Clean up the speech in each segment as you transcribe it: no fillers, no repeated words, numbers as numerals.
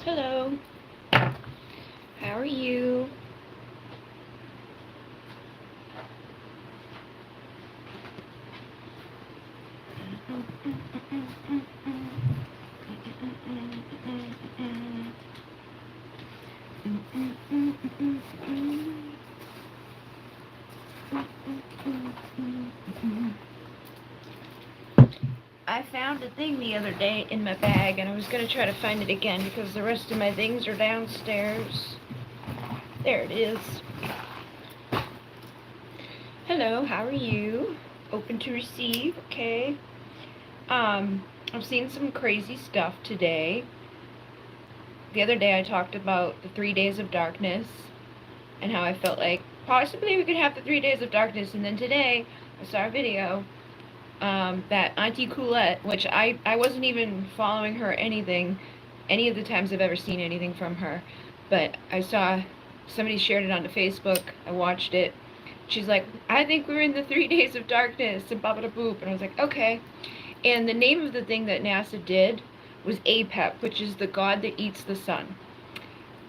Hello. How are you? I found a thing the other day in my bag, and I was going to try to find it again because the rest of my things are downstairs. There it is. Hello, how are you? Open to receive, okay. I've seen some crazy stuff today. The other day I talked about the 3 days of darkness and how I felt like possibly we could have the 3 days of darkness, and then today I saw a video that Auntie Coolette, which I wasn't even following her anything, any of the times I've ever seen anything from her, but I saw somebody shared it onto Facebook. I watched it. She's like, I think we're in the 3 days of darkness, and blah blah boop, and I was like, okay. And the name of the thing that NASA did was Apep, which is the god that eats the sun.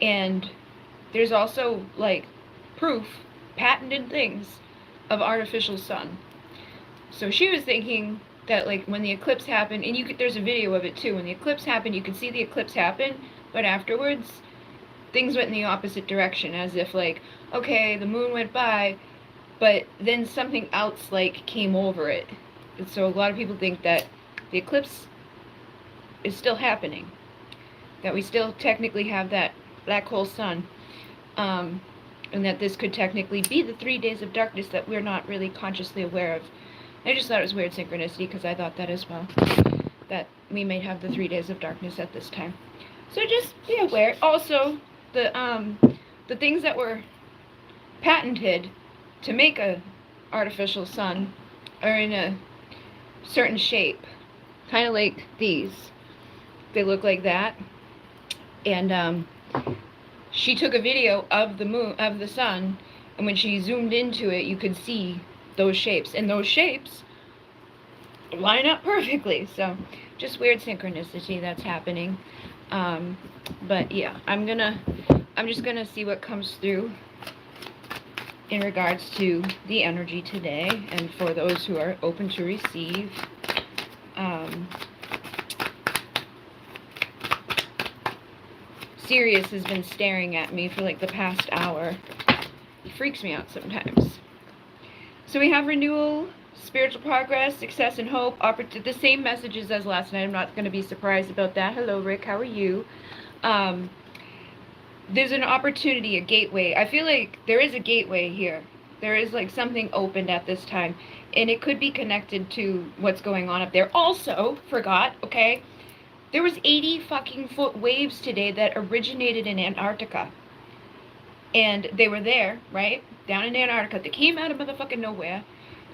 And there's also like proof, patented things of artificial sun. So she was thinking that like when the eclipse happened, and there's a video of it too. When the eclipse happened, you could see the eclipse happen, but afterwards, things went in the opposite direction, as if like, okay, the moon went by, but then something else like came over it. And so a lot of people think that the eclipse is still happening, that we still technically have that black hole sun, and that this could technically be the 3 days of darkness that we're not really consciously aware of. I just thought it was weird synchronicity because I thought that as well, that we may have the 3 days of darkness at this time. So just be aware. Also, the things that were patented to make a artificial sun are in a certain shape, kind of like these. They look like that, and she took a video of the moon, of the sun, and when she zoomed into it, you could see those shapes, and those shapes line up perfectly. So just weird synchronicity that's happening. But yeah, I'm just gonna see what comes through in regards to the energy today, and for those who are open to receive. Sirius has been staring at me for like the past hour. He freaks me out sometimes. So we have renewal, spiritual progress, success and hope, the same messages as last night. I'm not going to be surprised about that. Hello, Rick. How are you? There's an opportunity, a gateway. I feel like there is a gateway here. There is like something opened at this time, and it could be connected to what's going on up there. Also, forgot, okay, there was 80 fucking foot waves today that originated in Antarctica. And they were there, right? Down in Antarctica. They came out of motherfucking nowhere.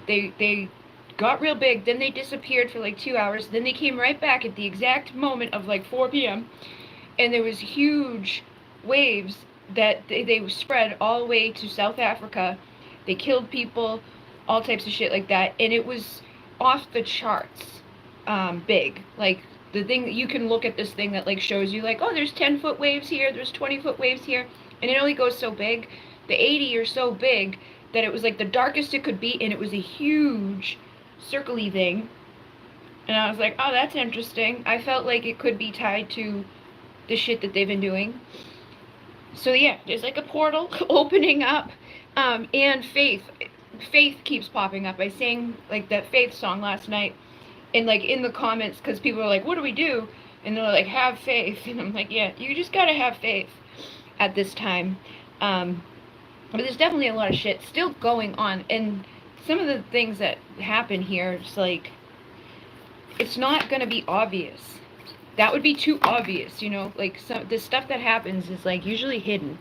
They got real big, then they disappeared for like 2 hours, then they came right back at the exact moment of like 4 p.m. And there was huge waves that they spread all the way to South Africa. They killed people, all types of shit like that, and it was off the charts big. Like, the thing that you can look at this thing that like shows you like, oh, there's 10-foot waves here, there's 20-foot waves here, and it only goes so big. The 80 are so big that it was like the darkest it could be, and it was a huge circly thing. And I was like, oh, that's interesting. I felt like it could be tied to the shit that they've been doing. So yeah, there's like a portal opening up, and faith keeps popping up. I sang like that Faith song last night, and like in the comments, because people are like, what do we do? And they're like, have faith. And I'm like, yeah, you just gotta have faith at this time. But there's definitely a lot of shit still going on, and some of the things that happen here, it's like, it's not gonna be obvious. That would be too obvious, you know, like the stuff that happens is like usually hidden.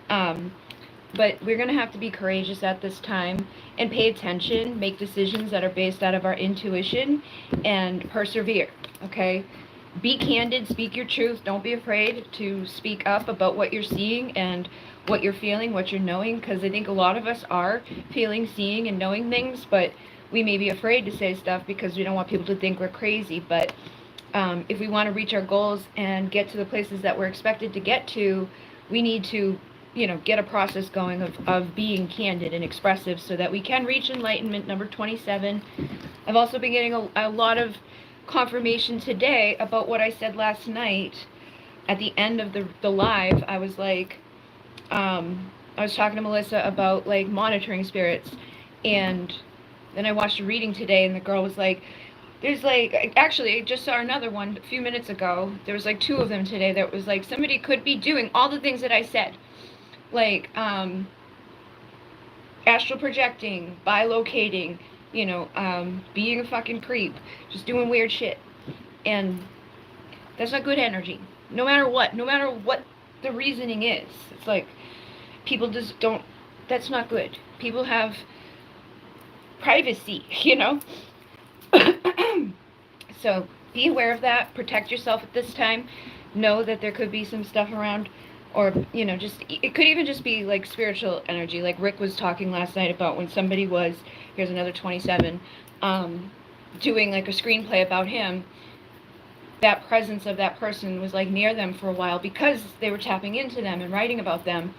But we're gonna have to be courageous at this time and pay attention, make decisions that are based out of our intuition, and persevere, okay? Be candid, speak your truth. Don't be afraid to speak up about what you're seeing and what you're feeling, what you're knowing, because I think a lot of us are feeling, seeing, and knowing things, but we may be afraid to say stuff because we don't want people to think we're crazy. But If we want to reach our goals and get to the places that we're expected to get to, we need to, get a process going of being candid and expressive so that we can reach enlightenment, number 27. I've also been getting a lot of confirmation today about what I said last night. At the end of the live, I was like, I was talking to Melissa about, like, monitoring spirits, and then I watched a reading today, and the girl was like, there's, like, actually, I just saw another one a few minutes ago. There was, like, 2 of them today that was, like, somebody could be doing all the things that I said. Like, astral projecting, bilocating, being a fucking creep, just doing weird shit. And that's not good energy. No matter what the reasoning is. It's like, people just don't, that's not good. People have privacy, So be aware of that. Protect yourself at this time. Know that there could be some stuff around, or just, it could even just be like spiritual energy, like Rick was talking last night about when somebody was, here's another 27, doing like a screenplay about him. That presence of that person was like near them for a while because they were tapping into them and writing about them.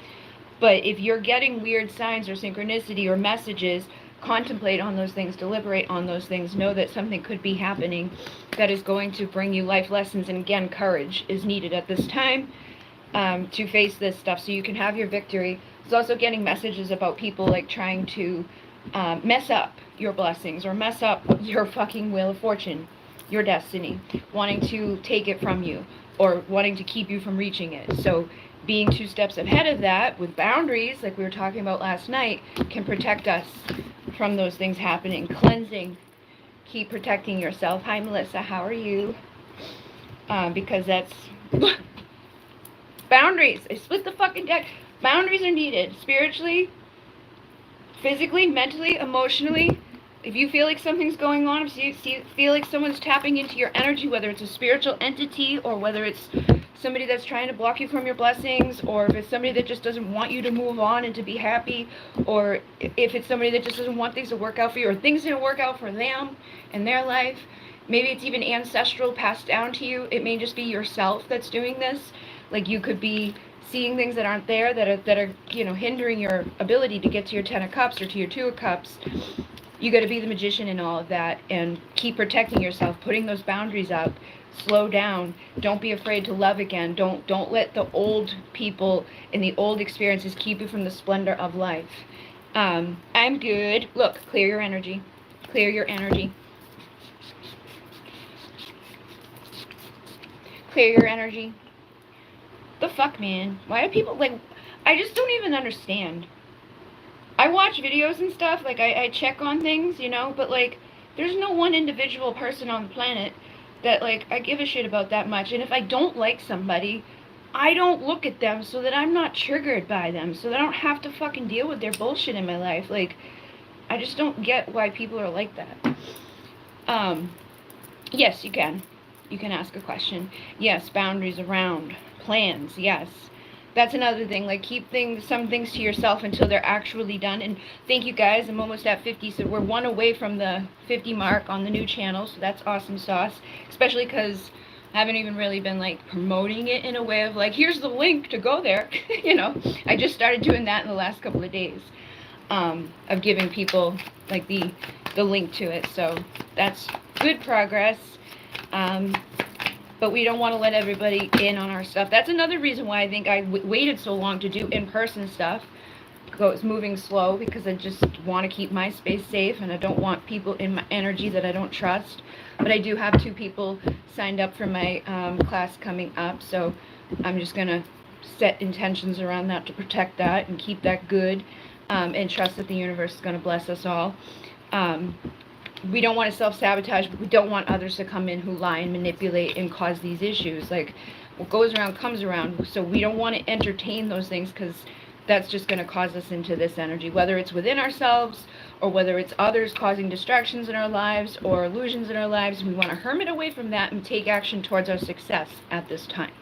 But if you're getting weird signs or synchronicity or messages, contemplate on those things, deliberate on those things, know that something could be happening that is going to bring you life lessons. And again, courage is needed at this time to face this stuff so you can have your victory. There's also getting messages about people like trying to mess up your blessings or mess up your fucking wheel of fortune, your destiny, wanting to take it from you or wanting to keep you from reaching it. So being 2 steps ahead of that with boundaries, like we were talking about last night, can protect us from those things happening. Cleansing. Keep protecting yourself. Hi, Melissa. How are you? Because that's... boundaries. I split the fucking deck. Boundaries are needed. Spiritually, physically, mentally, emotionally. If you feel like something's going on, if you feel like someone's tapping into your energy, whether it's a spiritual entity or whether it's somebody that's trying to block you from your blessings, or if it's somebody that just doesn't want you to move on and to be happy, or if it's somebody that just doesn't want things to work out for you, or things didn't work out for them in their life, maybe it's even ancestral, passed down to you. It may just be yourself that's doing this. Like, you could be seeing things that aren't there, that are hindering your ability to get to your 10 of Cups or to your 2 of Cups. You got to be the magician in all of that and keep protecting yourself, putting those boundaries up. Slow down. Don't be afraid to love again. Don't let the old people and the old experiences keep you from the splendor of life. I'm good. Look, clear your energy. Clear your energy. Clear your energy. The fuck, man? Why do people, like, I just don't even understand. I watch videos and stuff, like, I check on things, but, like, there's no one individual person on the planet that, like, I give a shit about that much. And if I don't like somebody, I don't look at them so that I'm not triggered by them, so that I don't have to fucking deal with their bullshit in my life. Like, I just don't get why people are like that. Yes, you can. You can ask a question. Yes, boundaries around plans. Yes. That's another thing. Like, keep some things to yourself until they're actually done. And thank you guys. I'm almost at 50, so we're 1 away from the 50 mark on the new channel. So that's awesome sauce. Especially because I haven't even really been, like, promoting it in a way of, like, here's the link to go there. I just started doing that in the last couple of days. Of giving people, like, the link to it. So that's good progress. But we don't want to let everybody in on our stuff. That's another reason why I think I waited so long to do in-person stuff. It's moving slow because I just want to keep my space safe, and I don't want people in my energy that I don't trust. But I do have 2 people signed up for my class coming up, so I'm just going to set intentions around that to protect that and keep that good, and trust that the universe is going to bless us all. We don't want to self-sabotage, but we don't want others to come in who lie and manipulate and cause these issues. Like, what goes around comes around. So we don't want to entertain those things, because that's just going to cause us into this energy, whether it's within ourselves or whether it's others causing distractions in our lives or illusions in our lives. We want to hermit away from that and take action towards our success at this time.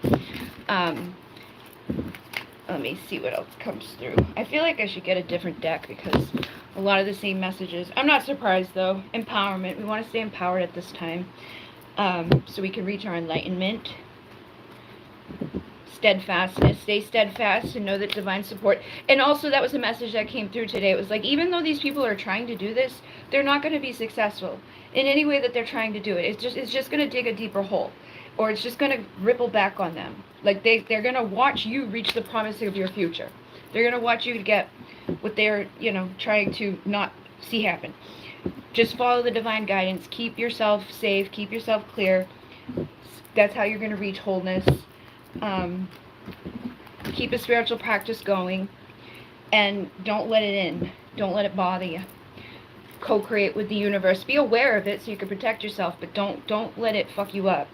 Let me see what else comes through. I feel like I should get a different deck because a lot of the same messages. I'm not surprised, though. Empowerment. We want to stay empowered at this time. so we can reach our enlightenment. Steadfastness. Stay steadfast and know that divine support. And also, that was a message that came through today. It was like, even though these people are trying to do this, they're not going to be successful in any way that they're trying to do it. It's just going to dig a deeper hole, or it's just going to ripple back on them. Like they're going to watch you reach the promise of your future. They're going to watch you get what they're, trying to not see happen. Just follow the divine guidance. Keep yourself safe. Keep yourself clear. That's how you're going to reach wholeness. Keep a spiritual practice going, and don't let it in. Don't let it bother you. Co-create with the universe. Be aware of it so you can protect yourself, but don't let it fuck you up.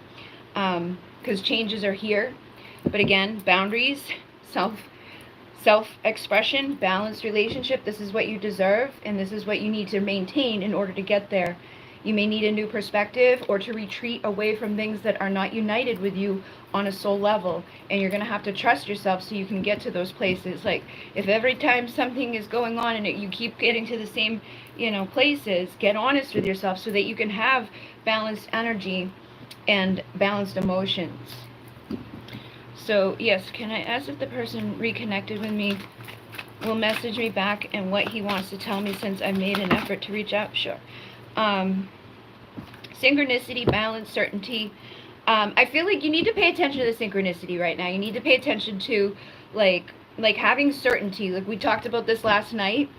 Because changes are here. But again, boundaries, self-expression, balanced relationship. This is what you deserve, and this is what you need to maintain in order to get there. You may need a new perspective, or to retreat away from things that are not united with you on a soul level. And you're going to have to trust yourself so you can get to those places. Like, if every time something is going on and you keep getting to the same, places, get honest with yourself so that you can have balanced energy and balanced emotions. So, yes, can I ask if the person reconnected with me will message me back and what he wants to tell me, since I made an effort to reach out? Sure. Synchronicity, balance, certainty. I feel like you need to pay attention to the synchronicity right now. You need to pay attention to like having certainty. Like we talked about this last night.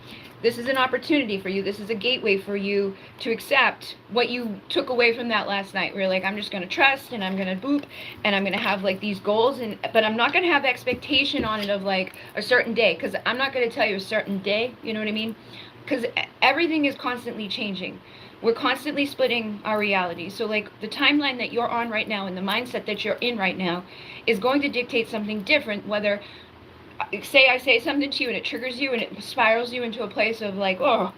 This is an opportunity for you. This is a gateway for you to accept what you took away from that last night. We're like, I'm just going to trust, and I'm going to boop, and I'm going to have like these goals, but I'm not going to have expectation on it of like a certain day, because I'm not going to tell you a certain day, you know what I mean? Because everything is constantly changing. We're constantly splitting our reality. So like the timeline that you're on right now and the mindset that you're in right now is going to dictate something different, whether say I say something to you and it triggers you and it spirals you into a place of like, oh,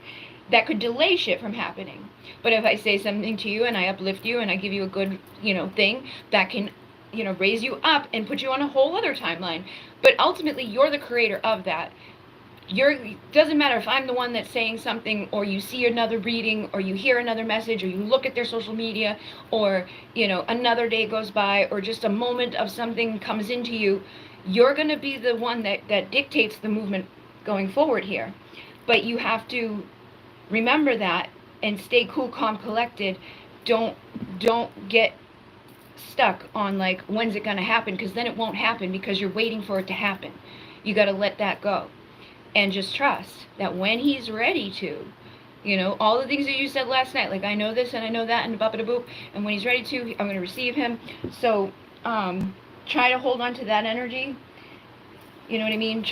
that could delay shit from happening. But if I say something to you and I uplift you and I give you a good, thing, that can, raise you up and put you on a whole other timeline. But ultimately, you're the creator of that. Doesn't matter if I'm the one that's saying something, or you see another reading, or you hear another message, or you look at their social media, or, another day goes by, or just a moment of something comes into you. You're going to be the one that dictates the movement going forward here. But you have to remember that and stay cool, calm, collected. Don't get stuck on like, when's it going to happen? Because then it won't happen, because you're waiting for it to happen. You got to let that go. And just trust that when he's ready to, all the things that you said last night, like, I know this and I know that and boop, and when he's ready to, I'm going to receive him. So, try to hold on to that energy. You know what I mean?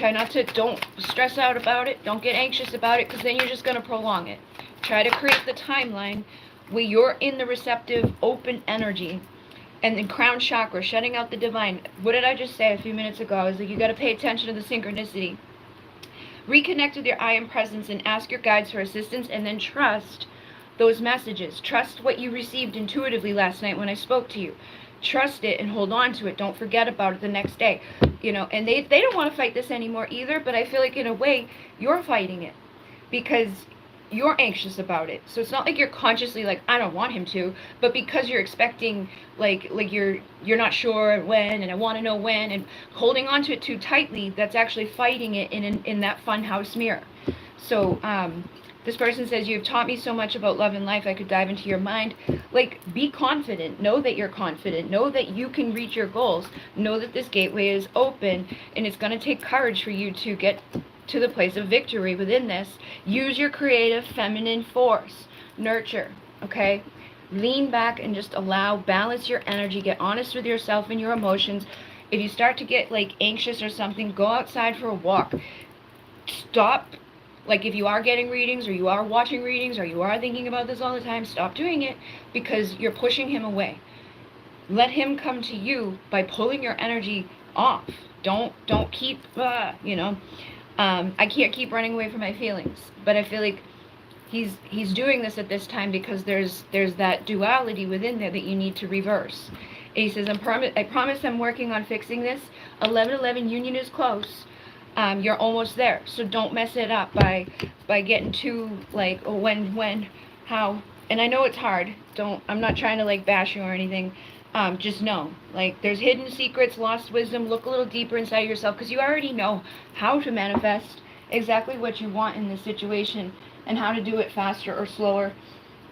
Don't stress out about it. Don't get anxious about it, because then you're just going to prolong it. Try to create the timeline where you're in the receptive, open energy. And the crown chakra, shutting out the divine. What did I just say a few minutes ago? I was like, you got to pay attention to the synchronicity. Reconnect with your I Am presence and ask your guides for assistance, and then trust those messages. Trust what you received intuitively last night when I spoke to you. Trust it and hold on to it. Don't forget about it the next day. And they don't want to fight this anymore either, but I feel like in a way you're fighting it because you're anxious about it. So it's not like you're consciously like, I don't want him to, but because you're expecting like you're not sure when, and I want to know when, and holding on to it too tightly, that's actually fighting it in that fun house mirror. So this person says, you've taught me so much about love and life, I could dive into your mind. Like, be confident. Know that you're confident. Know that you can reach your goals. Know that this gateway is open, and it's going to take courage for you to get to the place of victory within this. Use your creative feminine force. Nurture, okay? Lean back and just balance your energy. Get honest with yourself and your emotions. If you start to get like anxious or something, go outside for a walk. Stop. Like, if you are getting readings, or you are watching readings, or you are thinking about this all the time, stop doing it, because you're pushing him away. Let him come to you by pulling your energy off. Don't keep, I can't keep running away from my feelings. But I feel like he's doing this at this time because there's that duality within there that you need to reverse. And he says, I promise I'm working on fixing this. 11/11 union is close. You're almost there, so don't mess it up by getting too like, oh, when, how, and I know it's hard. I'm not trying to like bash you or anything. Just know, like, there's hidden secrets, lost wisdom. Look a little deeper inside yourself, because you already know how to manifest exactly what you want in this situation and how to do it faster or slower.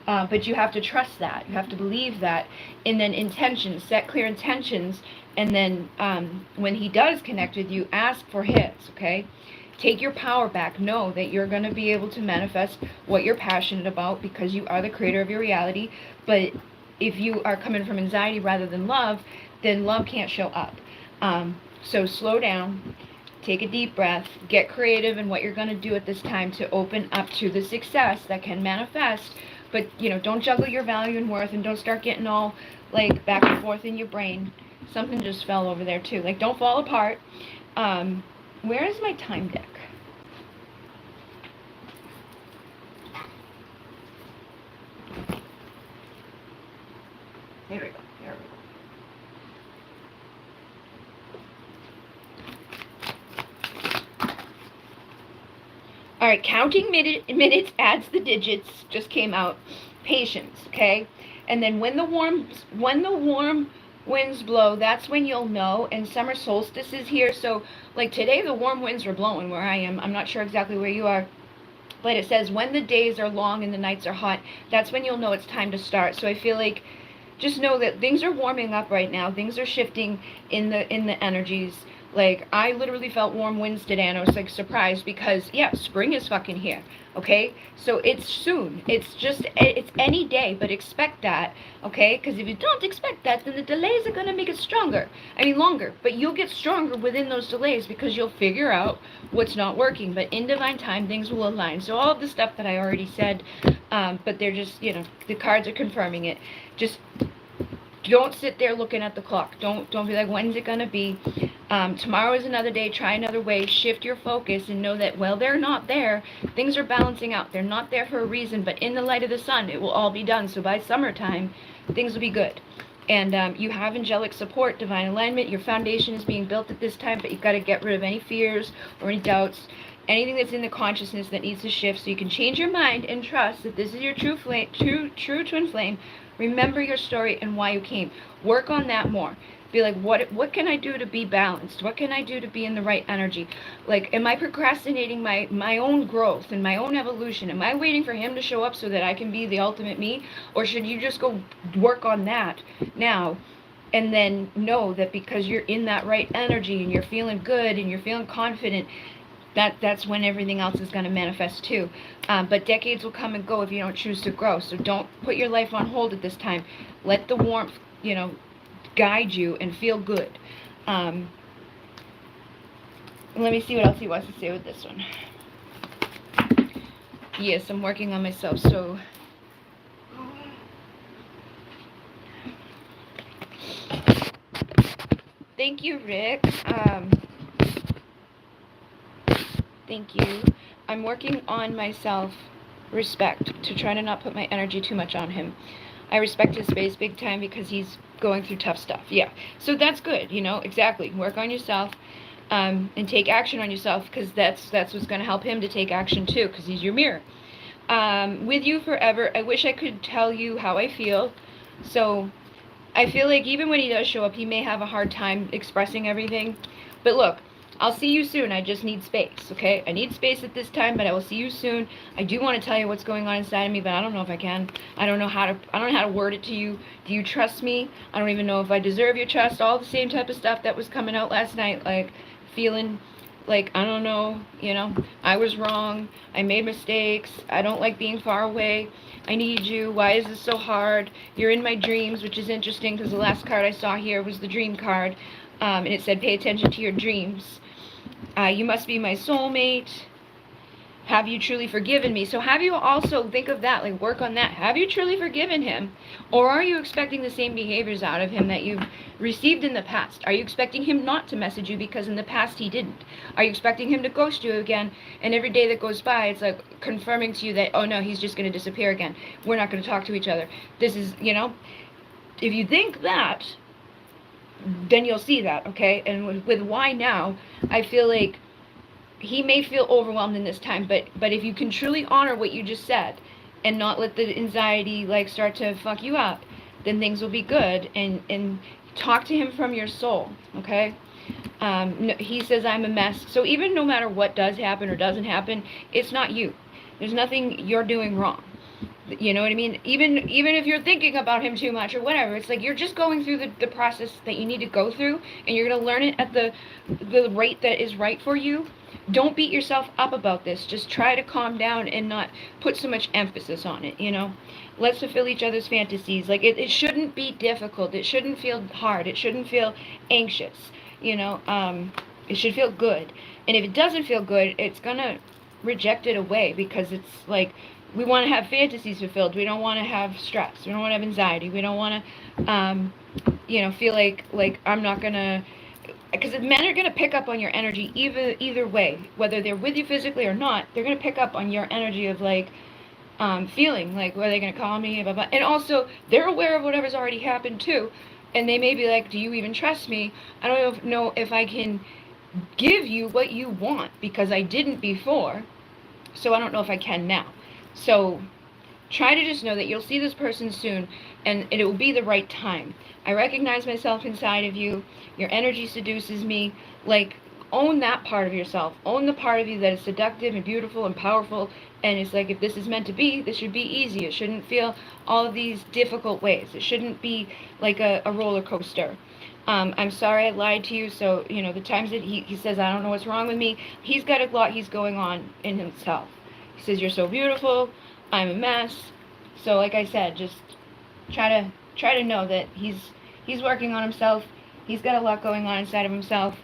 But you have to trust that. You have to believe that. And then intentions, set clear intentions. And then when he does connect with you, ask for his, okay? Take your power back. Know that you're going to be able to manifest what you're passionate about, because you are the creator of your reality. But if you are coming from anxiety rather than love, then love can't show up. So slow down, take a deep breath, get creative in what you're going to do at this time to open up to the success that can manifest. But, don't juggle your value and worth, and don't start getting all, like, back and forth in your brain. Something just fell over there, too. Like, don't fall apart. Where is my time deck? Here we go. Here we go. All right, counting minutes adds the digits. Just came out. Patience, okay? And then when the warm winds blow, that's when you'll know. And summer solstice is here. So, like, today the warm winds are blowing where I am. I'm not sure exactly where you are. But it says when the days are long and the nights are hot, that's when you'll know it's time to start. So I feel like, just know that things are warming up right now. Things are shifting in the energies. Like, I literally felt warm winds today, and I was, like, surprised because, yeah, spring is fucking here, okay? So it's soon. It's any day, but expect that, okay? Because if you don't expect that, then the delays are going to make it longer. But you'll get stronger within those delays, because you'll figure out what's not working. But in divine time, things will align. So all of the stuff that I already said, but they're just, the cards are confirming it. Just don't sit there looking at the clock. Don't be like, when's it gonna be? Tomorrow is another day. Try another way. Shift your focus and know that, well, they're not there. Things are balancing out. They're not there for a reason, but in the light of the sun, it will all be done. So by summertime, things will be good. And you have angelic support, divine alignment. Your foundation is being built at this time, but you've got to get rid of any fears or any doubts, anything that's in the consciousness that needs to shift, so you can change your mind and trust that this is your true twin flame. Remember your story and why you came. Work on that more. Be like, what can I do to be balanced? What can I do to be in the right energy? Like, am I procrastinating my own growth and my own evolution? Am I waiting for him to show up so that I can be the ultimate me? Or should you just go work on that now? And then know that because you're in that right energy and you're feeling good and you're feeling confident, that's when everything else is going to manifest too. But decades will come and go if you don't choose to grow. So don't put your life on hold at this time. Let the warmth, guide you and feel good. Let me see what else he wants to say with this one. Yes, I'm working on myself, so... Thank you, Rick. Thank you. I'm working on my self-respect to try to not put my energy too much on him. I respect his space big time because he's going through tough stuff. Yeah. So that's good, exactly. Work on yourself and take action on yourself, because that's what's going to help him to take action too, because he's your mirror. With you forever. I wish I could tell you how I feel. So I feel like even when he does show up, he may have a hard time expressing everything. But look, I'll see you soon. I just need space, okay? I need space at this time, but I will see you soon. I do want to tell you what's going on inside of me, but I don't know if I can. I don't know how to word it to you. Do you trust me? I don't even know if I deserve your trust. All the same type of stuff that was coming out last night, like feeling like, I don't know, I was wrong. I made mistakes. I don't like being far away. I need you. Why is this so hard? You're in my dreams, which is interesting because the last card I saw here was the dream card. And it said, pay attention to your dreams. You must be my soulmate. Have you truly forgiven me? So have you also, think of that, like work on that. Have you truly forgiven him? Or are you expecting the same behaviors out of him that you've received in the past? Are you expecting him not to message you because in the past he didn't? Are you expecting him to ghost you again? And every day that goes by, it's like confirming to you that, oh no, he's just going to disappear again. We're not going to talk to each other. This is, if you think that, then you'll see that, okay? And with why now, I feel like he may feel overwhelmed in this time, but if you can truly honor what you just said and not let the anxiety like start to fuck you up, then things will be good. And talk to him from your soul, okay? No, he says I'm a mess. So even no matter what does happen or doesn't happen, it's not you. There's nothing you're doing wrong. You know what I mean? Even if you're thinking about him too much or whatever, it's like you're just going through the process that you need to go through, and you're going to learn it at the rate that is right for you. Don't beat yourself up about this. Just try to calm down and not put so much emphasis on it, you know? Let's fulfill each other's fantasies. Like, it shouldn't be difficult. It shouldn't feel hard. It shouldn't feel anxious, you know? It should feel good. And if it doesn't feel good, it's going to reject it away, because it's like, we want to have fantasies fulfilled. We don't want to have stress. We don't want to have anxiety. We don't want to, you know, feel like I'm not going to, because men are going to pick up on your energy either way, whether they're with you physically or not. They're going to pick up on your energy of like, feeling like, what are they going to call me, blah, blah. And also, they're aware of whatever's already happened too, and they may be like, do you even trust me? I don't know if I can give you what you want, because I didn't before, so I don't know if I can now. So try to just know that you'll see this person soon, and it will be the right time. I recognize myself inside of you. Your energy seduces me. Like, own that part of yourself. Own the part of you that is seductive and beautiful and powerful. And it's like, if this is meant to be, this should be easy. It shouldn't feel all of these difficult ways. It shouldn't be like a roller coaster. I'm sorry I lied to you. So, you know, the times that he says, I don't know what's wrong with me, he's got a lot he's going on in himself. He says, you're so beautiful, I'm a mess. So like I said, just try to know that he's working on himself. He's got a lot going on inside of himself.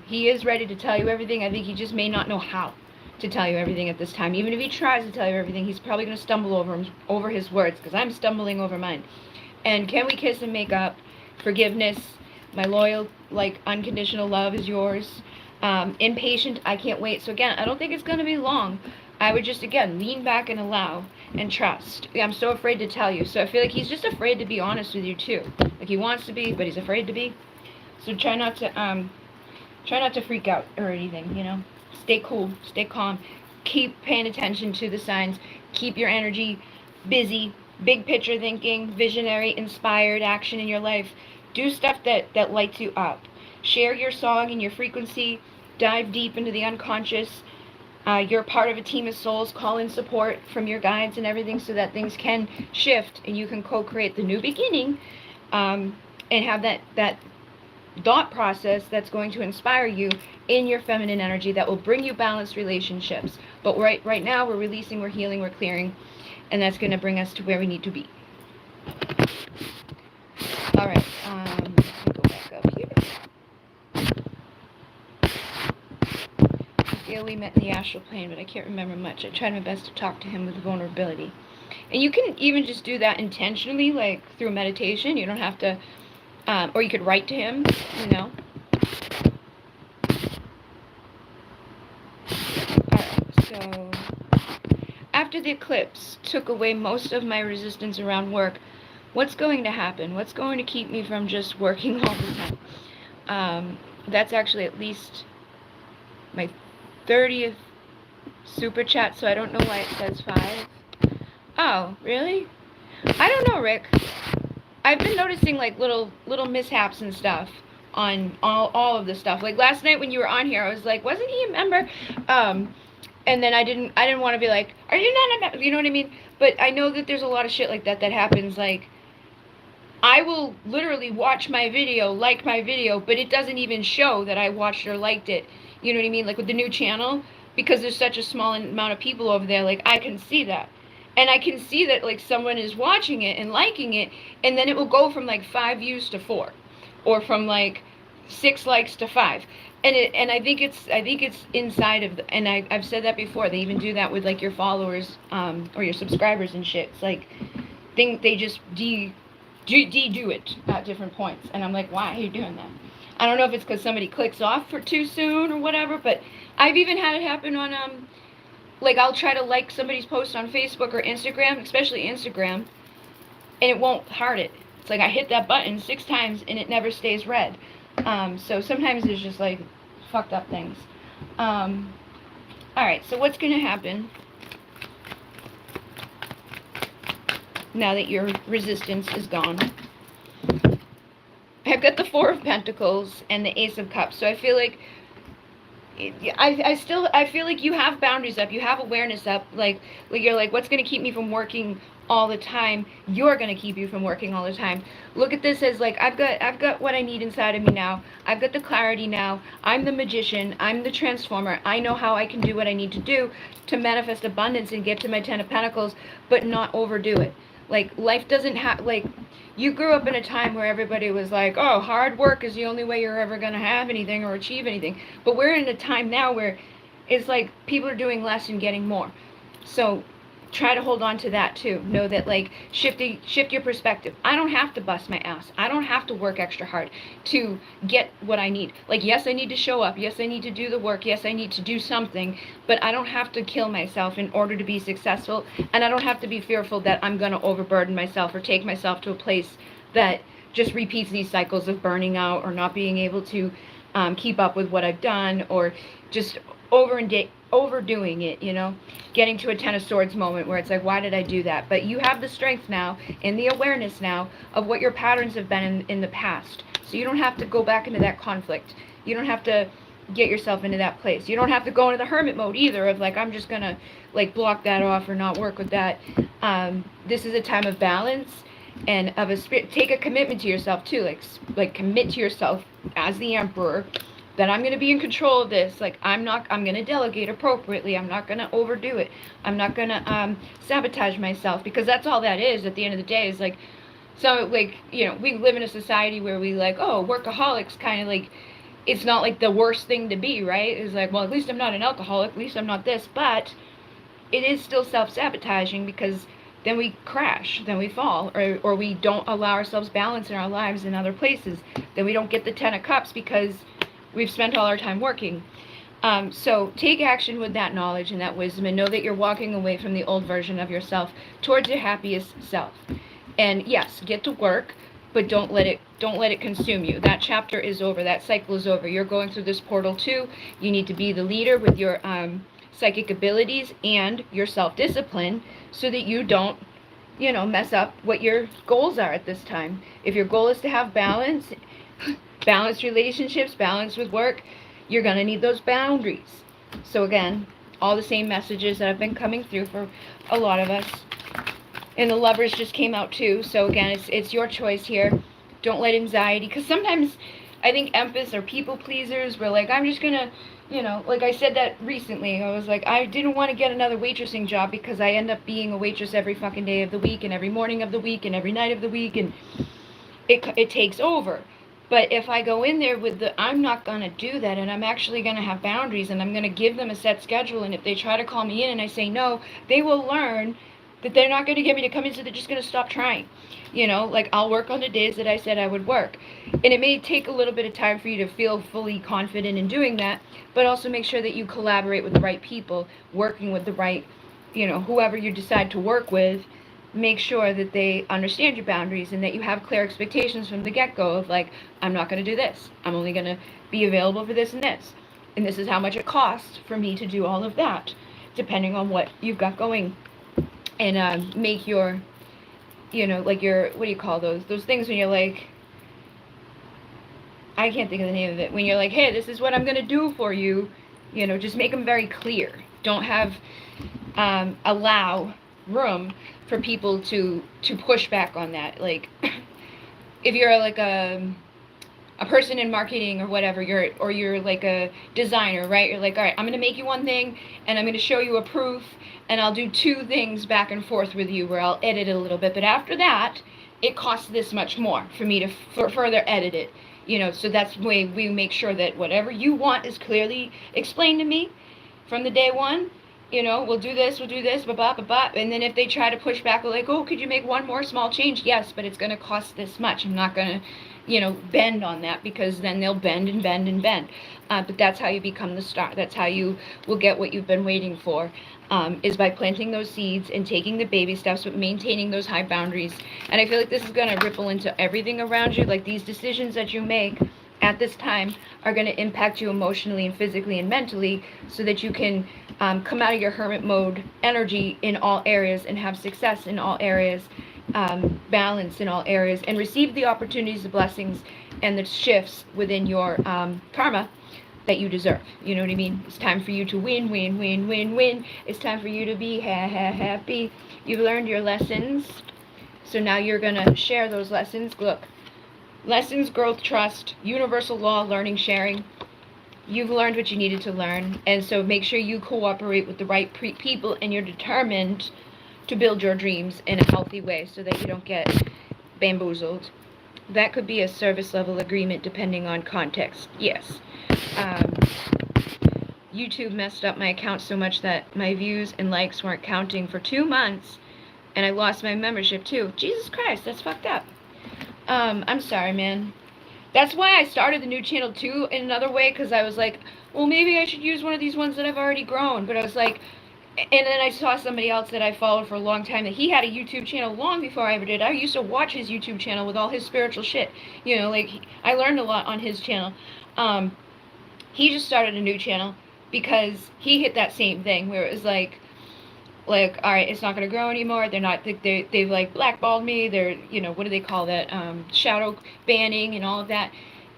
He is ready to tell you everything. I think he just may not know how to tell you everything at this time. Even if he tries to tell you everything, he's probably going to stumble over his words, because I'm stumbling over mine. And can we kiss and make up? Forgiveness, my loyal, like, unconditional love is yours. Impatient, I can't wait. So again, I don't think it's going to be long. I would just, again, lean back and allow and trust. I'm so afraid to tell you. So I feel like he's just afraid to be honest with you too. Like, he wants to be, but he's afraid to be. So try not to freak out or anything, you know. Stay cool, stay calm. Keep paying attention to the signs. Keep your energy busy, big picture thinking, visionary, inspired action in your life. Do stuff that lights you up. Share your song and your frequency. Dive deep into the unconscious. You're part of a team of souls. Call in support from your guides and everything, so that things can shift and you can co-create the new beginning, and have that thought process that's going to inspire you in your feminine energy, that will bring you balanced relationships. But right now, we're releasing, we're healing, we're clearing, and that's going to bring us to where we need to be. All right, let me go back up here. We met in the astral plane, but I can't remember much. I tried my best to talk to him with vulnerability. And you can even just do that intentionally, like through meditation. You don't have to, or you could write to him, you know. Alright, so after the eclipse took away most of my resistance around work, what's going to happen? What's going to keep me from just working all the time? That's actually at least my 30th super chat, so I don't know why it says 5. Oh, really? I don't know, Rick. I've been noticing like little mishaps and stuff on all of this stuff. Like last night when you were on here, I was like, wasn't he a member? And then I didn't want to be like, are you not a member? You know what I mean? But I know that there's a lot of shit like that happens. Like, I will literally watch my video, like my video, but it doesn't even show that I watched or liked it. You know what I mean? Like with the new channel, because there's such a small amount of people over there, like I can see that. And I can see that like someone is watching it and liking it, and then it will go from like 5 views to 4, or from like 6 likes to 5. And I think it's inside of and I've said that before. They even do that with like your followers, or your subscribers and shit. It's like they just do it at different points, and I'm like, why are you doing that? I don't know if it's because somebody clicks off for too soon or whatever, but I've even had it happen on, like I'll try to like somebody's post on Facebook or Instagram, especially Instagram, and it won't heart it. It's like I hit that button 6 times and it never stays red. So sometimes it's just like fucked up things. Alright, so what's going to happen now that your resistance is gone. I've got the Four of Pentacles and the Ace of Cups. So I feel like I feel like you have boundaries up, you have awareness up, like you're like, what's going to keep me from working all the time? You're going to keep you from working all the time. Look at this as like, I've got what I need inside of me now. I've got the clarity now. I'm the magician. I'm the transformer. I know how I can do what I need to do to manifest abundance and get to my 10 of Pentacles, but not overdo it. Like, life doesn't have, like, you grew up in a time where everybody was like, oh, hard work is the only way you're ever going to have anything or achieve anything. But we're in a time now where it's like people are doing less and getting more. So try to hold on to that too. Know that, like, shift your perspective. I don't have to bust my ass. I don't have to work extra hard to get what I need. Like, yes, I need to show up. Yes, I need to do the work. Yes, I need to do something. But I don't have to kill myself in order to be successful. And I don't have to be fearful that I'm going to overburden myself or take myself to a place that just repeats these cycles of burning out or not being able to keep up with what I've done, or just overdoing it, you know, getting to a 10 of Swords moment where it's like, why did I do that? But you have the strength now and the awareness now of what your patterns have been in the past. So you don't have to go back into that conflict. You don't have to get yourself into that place. You don't have to go into the hermit mode either of like, I'm just gonna like block that off or not work with that. This is a time of balance and of a spirit. Take a commitment to yourself too, like commit to yourself as the Emperor that I'm going to be in control of this. Like, I'm going to delegate appropriately. I'm not going to overdo it. I'm not going to sabotage myself, because that's all that is at the end of the day, is like, so like, you know, we live in a society where we like, oh, workaholics, kind of like, it's not like the worst thing to be, right? It's like, well, at least I'm not an alcoholic, at least I'm not this, but it is still self-sabotaging, because then we crash, then we fall, or we don't allow ourselves balance in our lives in other places. Then we don't get the 10 of Cups because we've spent all our time working. So take action with that knowledge and that wisdom, and know that you're walking away from the old version of yourself towards your happiest self. And yes, get to work, but don't let it consume you. That chapter is over. That cycle is over. You're going through this portal too. You need to be the leader with your psychic abilities and your self-discipline, so that you don't, you know, mess up what your goals are at this time. If your goal is to have balance, balanced relationships, balance with work, you're going to need those boundaries. So again, all the same messages that have been coming through for a lot of us. And the Lovers just came out too. So again, it's your choice here. Don't let anxiety, because sometimes I think empaths are people pleasers. We're like, I'm just going to, you know, like I said that recently. I was like, I didn't want to get another waitressing job because I end up being a waitress every fucking day of the week and every morning of the week and every night of the week, and it takes over. But if I go in there with I'm not going to do that, and I'm actually going to have boundaries, and I'm going to give them a set schedule, and if they try to call me in and I say no, they will learn that they're not going to get me to come in, so they're just going to stop trying. You know, like, I'll work on the days that I said I would work. And it may take a little bit of time for you to feel fully confident in doing that, but also make sure that you collaborate with the right people, working with the right, you know, whoever you decide to work with. Make sure that they understand your boundaries and that you have clear expectations from the get-go of like, I'm not going to do this. I'm only going to be available for this and this. And this is how much it costs for me to do all of that, depending on what you've got going. And make your, you know, like your, what do you call those? Those things when you're like, I can't think of the name of it. When you're like, hey, this is what I'm going to do for you. You know, just make them very clear. Don't have, allow room for people to push back on that. Like, if you're like a person in marketing or whatever, you're like a designer, right? You're like, all right, I'm going to make you one thing, and I'm going to show you a proof, and I'll do two things back and forth with you where I'll edit it a little bit. But after that, it costs this much more for me to further edit it. You know, so that's the way we make sure that whatever you want is clearly explained to me from the day one. You know, we'll do this, blah, blah, blah, blah. And then if they try to push back, we're like, oh, could you make one more small change? Yes, but it's going to cost this much. I'm not going to, you know, bend on that, because then they'll bend and bend and bend. But that's how you become the star. That's how you will get what you've been waiting for, is by planting those seeds and taking the baby steps, but maintaining those high boundaries. And I feel like this is going to ripple into everything around you. Like, these decisions that you make at this time are going to impact you emotionally and physically and mentally, so that you can come out of your hermit mode energy in all areas and have success in all areas, balance in all areas, and receive the opportunities, the blessings, and the shifts within your karma that you deserve. You know what I mean? It's time for you to win, win, win, win, win. It's time for you to be happy. You've learned your lessons, so now you're going to share those lessons. Look, lessons, growth, trust, universal law, learning, sharing. You've learned what you needed to learn, and so make sure you cooperate with the right people, and you're determined to build your dreams in a healthy way so that you don't get bamboozled. That could be a service level agreement depending on context. Yes. YouTube messed up my account so much that my views and likes weren't counting for 2 months, and I lost my membership too. Jesus Christ, that's fucked up. I'm sorry, man. That's why I started the new channel too in another way, because I was like, well, maybe I should use one of these ones that I've already grown. But I was like, and then I saw somebody else that I followed for a long time that he had a YouTube channel long before I ever did. I used to watch his YouTube channel with all his spiritual shit. You know, like, I learned a lot on his channel. He just started a new channel because he hit that same thing where it was like, all right, it's not going to grow anymore. They're not, they've like blackballed me. They're, you know, what do they call that? Shadow banning and all of that.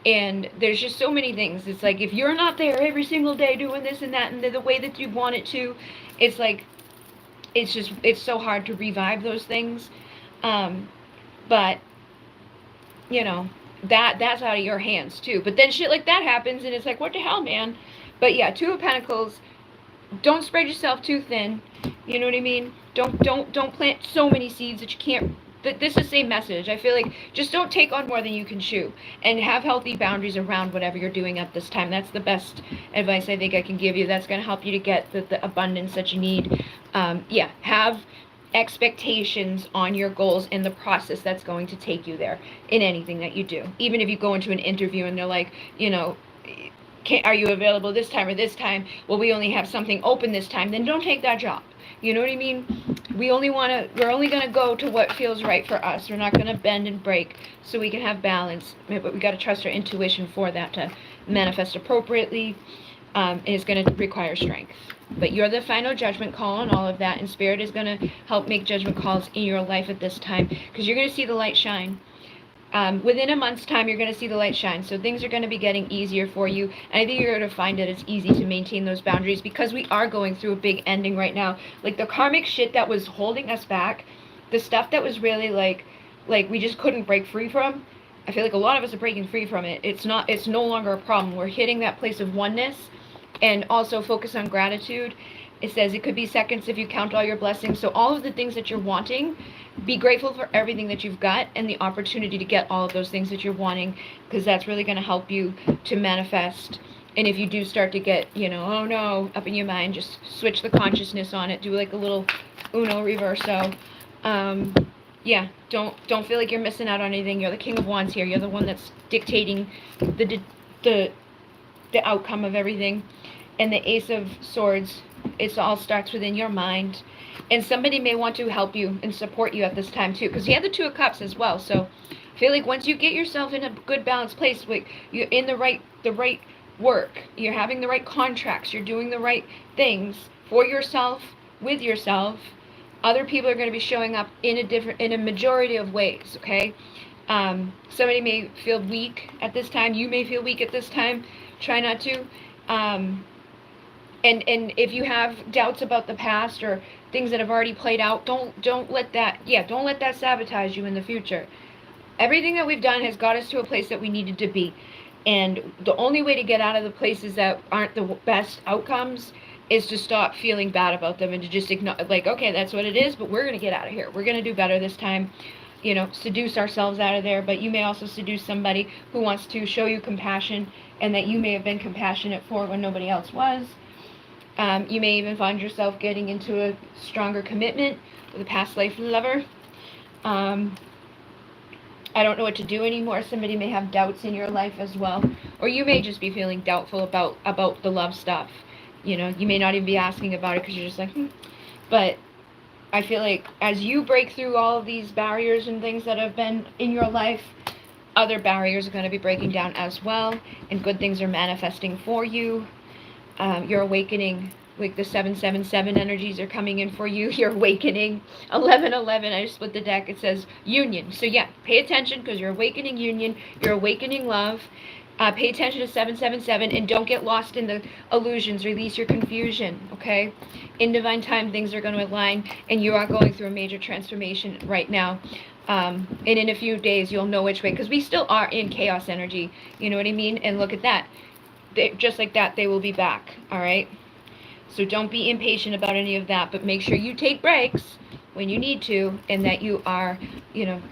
And there's just so many things. It's like, if you're not there every single day doing this and that and the way that you want it to, it's like, it's so hard to revive those things. But, you know, that's out of your hands too. But then shit like that happens and it's like, what the hell, man? But yeah, Two of Pentacles, don't spread yourself too thin. You know what I mean? Don't plant so many seeds that you can't. This is the same message. I feel like just don't take on more than you can chew, and have healthy boundaries around whatever you're doing at this time. That's the best advice I think I can give you. That's going to help you to get the abundance that you need. Yeah, have expectations on your goals in the process that's going to take you there in anything that you do. Even if you go into an interview and they're like, you know, are you available this time or this time? Well, we only have something open this time. Then don't take that job. You know what I mean? We're only going to go to what feels right for us. We're not going to bend and break so we can have balance. But we got to trust our intuition for that to manifest appropriately. And it's going to require strength. But you're the final judgment call on all of that. And Spirit is going to help make judgment calls in your life at this time. Because you're going to see the light shine. Within a month's time, you're going to see the light shine. So things are going to be getting easier for you. And I think you're going to find that it's easy to maintain those boundaries because we are going through a big ending right now. Like the karmic shit that was holding us back, the stuff that was really like we just couldn't break free from. I feel like a lot of us are breaking free from it. It's no longer a problem. We're hitting that place of oneness, and also focus on gratitude. It says it could be seconds if you count all your blessings. So all of the things that you're wanting, be grateful for everything that you've got and the opportunity to get all of those things that you're wanting, because that's really going to help you to manifest. And if you do start to get, you know, oh no, up in your mind, just switch the consciousness on it. Do like a little Uno reverso. Yeah, don't feel like you're missing out on anything. You're the King of Wands here. You're the one that's dictating the outcome of everything. And the Ace of Swords, it all starts within your mind. And somebody may want to help you and support you at this time too, because you have the Two of Cups as well. So I feel like once you get yourself in a good balanced place, like you're in the right work, you're having the right contracts, you're doing the right things for yourself, with yourself, other people are going to be showing up in a majority of ways. Okay, somebody may feel weak at this time. You may feel weak at this time. Try not to. And if you have doubts about the past or things that have already played out, don't let that sabotage you in the future. Everything that we've done has got us to a place that we needed to be. And the only way to get out of the places that aren't the best outcomes is to stop feeling bad about them and to just ignore, like, okay, that's what it is, but we're going to get out of here. We're going to do better this time. You know, seduce ourselves out of there. But you may also seduce somebody who wants to show you compassion and that you may have been compassionate for when nobody else was. You may even find yourself getting into a stronger commitment with a past life lover. I don't know what to do anymore. Somebody may have doubts in your life as well. Or you may just be feeling doubtful about the love stuff. You know, you may not even be asking about it because you're just like, But I feel like as you break through all of these barriers and things that have been in your life, other barriers are going to be breaking down as well. And good things are manifesting for you. You're awakening like the 777 energies are coming in for you. You're awakening. 1111, I just split the deck. It says union. So yeah, pay attention because you're awakening union. You're awakening love. Pay attention to 777 and don't get lost in the illusions. Release your confusion, okay? In divine time, things are going to align, and you are going through a major transformation right now. And in a few days, you'll know which way, because we still are in chaos energy. You know what I mean? And look at that. Just like that, they will be back, all right? So don't be impatient about any of that, but make sure you take breaks when you need to, and that you are,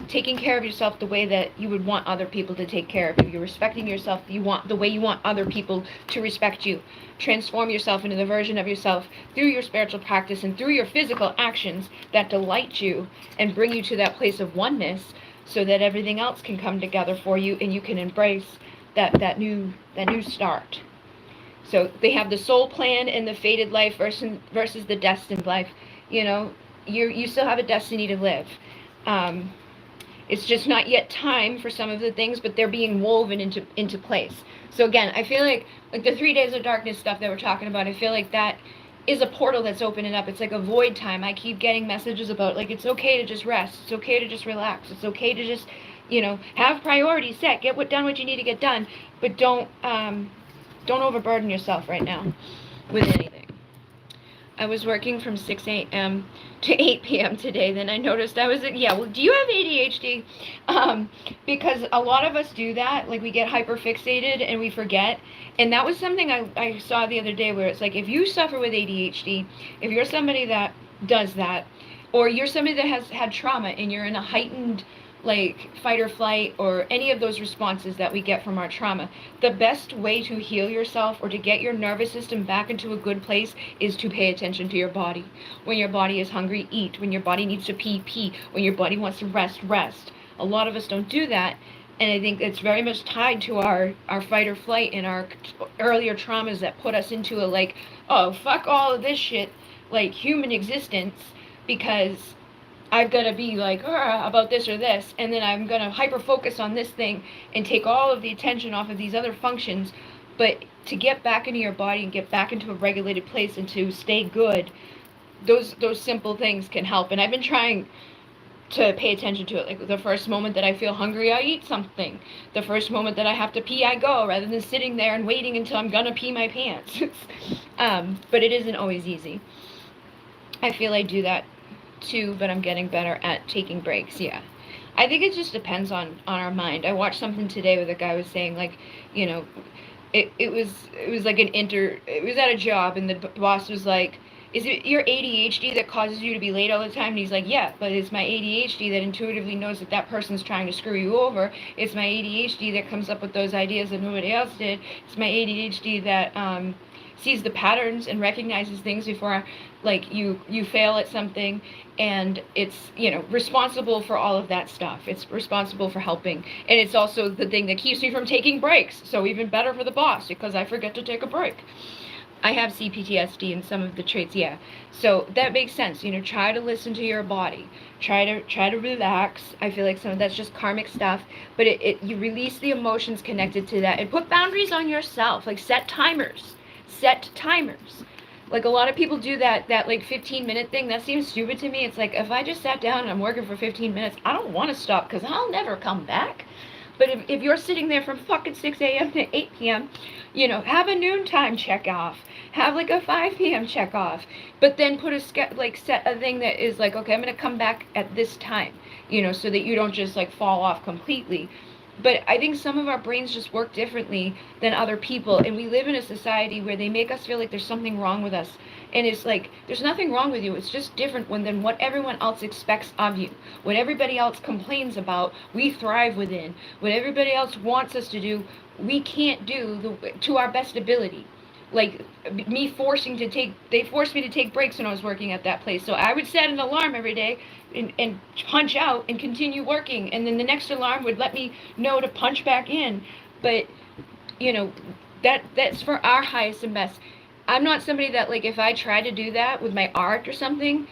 taking care of yourself the way that you would want other people to take care of you. You're respecting yourself the way you want other people to respect you. Transform yourself into the version of yourself through your spiritual practice and through your physical actions that delight you and bring you to that place of oneness, so that everything else can come together for you and you can embrace that new start. So they have the soul plan and the fated life versus the destined life. You still have a destiny to live. It's just not yet time for some of the things, but they're being woven into place. So again, I feel like the 3 days of darkness stuff that we're talking about, I feel like that is a portal that's opening up. It's like a void time. I keep getting messages about, like, it's okay to just rest. It's okay to just relax. It's okay to just, have priorities set. Get done what you need to get done. But don't overburden yourself right now with anything. I was working from 6 a.m. to 8 p.m. today. Then I noticed do you have ADHD? Because a lot of us do that. Like, we get hyper fixated and we forget. And that was something I saw the other day, where it's like, if you suffer with ADHD, if you're somebody that does that, or you're somebody that has had trauma and you're in a heightened, like, fight or flight, or any of those responses that we get from our trauma, the best way to heal yourself or to get your nervous system back into a good place is to pay attention to your body. When your body is hungry, eat. When your body needs to pee. When your body wants to rest. A lot of us don't do that, and I think it's very much tied to our fight or flight and our earlier traumas that put us into a, like, oh, fuck all of this shit, like, human existence, because I've got to be like, about this or this, and then I'm going to hyper focus on this thing and take all of the attention off of these other functions. But to get back into your body and get back into a regulated place and to stay good, those simple things can help. And I've been trying to pay attention to it. Like, the first moment that I feel hungry, I eat something. The first moment that I have to pee, I go, rather than sitting there and waiting until I'm going to pee my pants. But it isn't always easy. I feel I do that too, but I'm getting better at taking breaks. Yeah, I think it just depends on our mind. I watched something today where the guy was saying, like, it was like it was at a job, and the boss was like, is it your ADHD that causes you to be late all the time? And he's like, yeah, but it's my ADHD that intuitively knows that person's trying to screw you over. It's my ADHD that comes up with those ideas that nobody else did. It's my ADHD that sees the patterns and recognizes things before, like, you fail at something, and it's, responsible for all of that stuff. It's responsible for helping, and it's also the thing that keeps me from taking breaks. So even better for the boss, because I forget to take a break. I have CPTSD and some of the traits, yeah. So that makes sense. Try to listen to your body. Try to relax. I feel like some of that's just karmic stuff, but you release the emotions connected to that, and put boundaries on yourself. Like, set timers. Like, a lot of people do that like 15-minute thing. That seems stupid to me. It's like, if I just sat down and I'm working for 15 minutes, I don't want to stop, because I'll never come back. But if you're sitting there from fucking 6 a.m. to 8 p.m., have a noontime check off. Have, like, a 5 p.m. check off. But then put set a thing that is like, okay, I'm going to come back at this time, so that you don't just, like, fall off completely. But I think some of our brains just work differently than other people, and we live in a society where they make us feel like there's something wrong with us. And it's like, there's nothing wrong with you. It's just different than what everyone else expects of you. What everybody else complains about, we thrive within. What everybody else wants us to do, we can't do to our best ability. Like, they forced me to take breaks when I was working at that place. So I would set an alarm every day and punch out and continue working, and then the next alarm would let me know to punch back in. But that's for our highest and best. I'm not somebody that, like, if I try to do that with my art or something,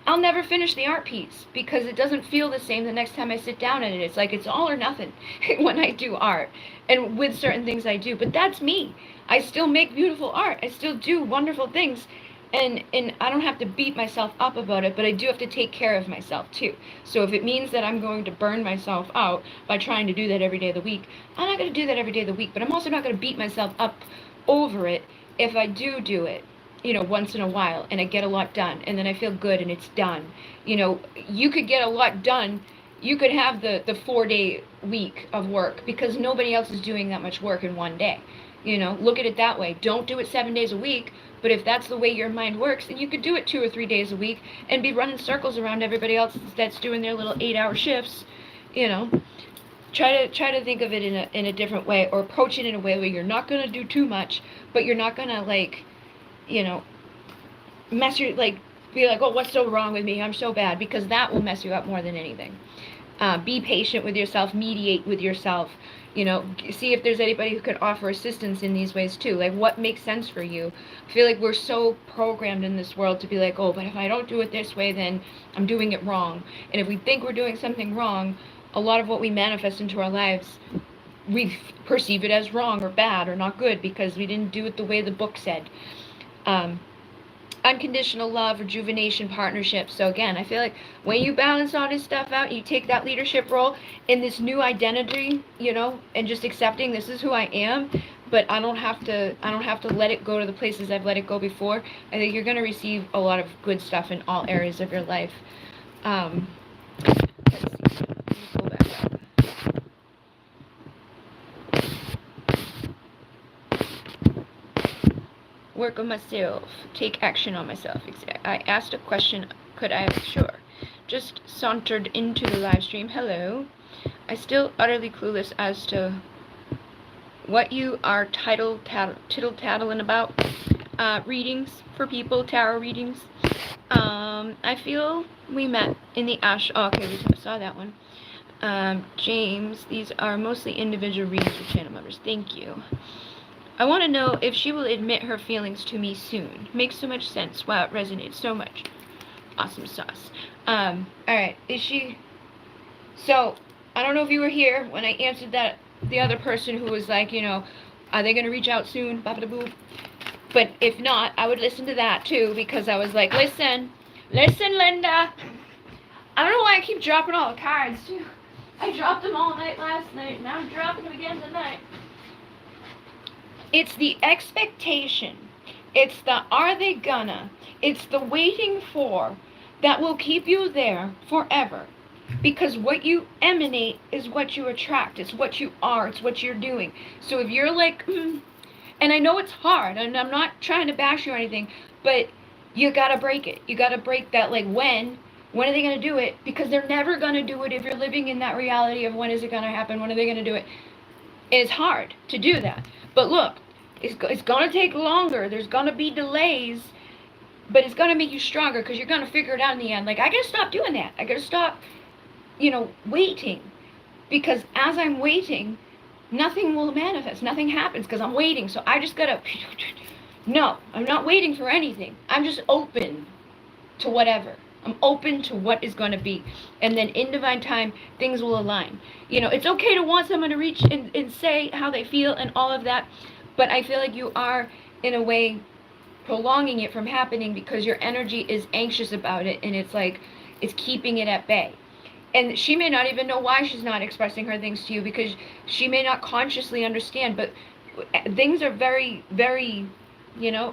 I'll never finish the art piece, because it doesn't feel the same the next time I sit down at it. It's like, it's all or nothing when I do art, and with certain things I do. But that's me. I still make beautiful art. I still do wonderful things. and I don't have to beat myself up about it, but I do have to take care of myself too. So if it means that I'm going to burn myself out by trying to do that every day of the week, I'm not going to do that every day of the week, but I'm also not going to beat myself up over it if I do it, once in a while, and I get a lot done, and then I feel good and it's done. You could get a lot done. You could have the 4-day week of work because nobody else is doing that much work in one day. Look at it that way. Don't do it 7 days a week, but if that's the way your mind works, then you could do it 2 or 3 days a week and be running circles around everybody else that's doing their little 8-hour shifts. Try to think of it in a different way, or approach it in a way where you're not going to do too much, but you're not going to mess your, be like, oh, what's so wrong with me? I'm so bad, because that will mess you up more than anything. Be patient with yourself, mediate with yourself, see if there's anybody who could offer assistance in these ways too. Like, what makes sense for you? I feel like we're so programmed in this world to be like, oh, but if I don't do it this way, then I'm doing it wrong. And if we think we're doing something wrong, a lot of what we manifest into our lives, we perceive it as wrong or bad or not good because we didn't do it the way the book said. Unconditional love, rejuvenation, partnership. So again, I feel like when you balance all this stuff out, you take that leadership role in this new identity, and just accepting this is who I am, but I don't have to let it go to the places I've let it go before. I think you're going to receive a lot of good stuff in all areas of your life. Let's see. Let me go back up. Work on myself, take action on myself. I asked a question, could I have? Sure. Just sauntered into the live stream. Hello. I still utterly clueless as to what you are tittle-tattling about. Readings for people, tarot readings. I feel we met in the Ash. Oh, okay, we saw that one. James, these are mostly individual readings for channel members. Thank you. I want to know if she will admit her feelings to me soon. Makes so much sense. Wow, it resonates so much. Awesome sauce. Alright, is she... So, I don't know if you were here when I answered that, the other person who was like, are they going to reach out soon? Ba-ba-da-boo. But if not, I would listen to that too, because I was like, listen, Linda. I don't know why I keep dropping all the cards too. I dropped them all night last night, now I'm dropping them again tonight. It's the expectation, it's the are they gonna, it's the waiting for that will keep you there forever. Because what you emanate is what you attract, it's what you are, it's what you're doing. So if you're like, and I know it's hard, and I'm not trying to bash you or anything, but you gotta break it. You gotta break that, like, when are they gonna do it? Because they're never gonna do it if you're living in that reality of when is it gonna happen, when are they gonna do it? It's hard to do that. But look, it's going to take longer. There's going to be delays, but it's going to make you stronger because you're going to figure it out in the end. Like, I got to stop doing that. I got to stop, waiting. Because as I'm waiting, nothing will manifest. Nothing happens because I'm waiting. So I just got to, no, I'm not waiting for anything. I'm just open to whatever. I'm open to what is going to be. And then in divine time, things will align. It's okay to want someone to reach and say how they feel and all of that. But I feel like you are, in a way, prolonging it from happening because your energy is anxious about it. And it's like, it's keeping it at bay. And she may not even know why she's not expressing her things to you because she may not consciously understand. But things are very, very...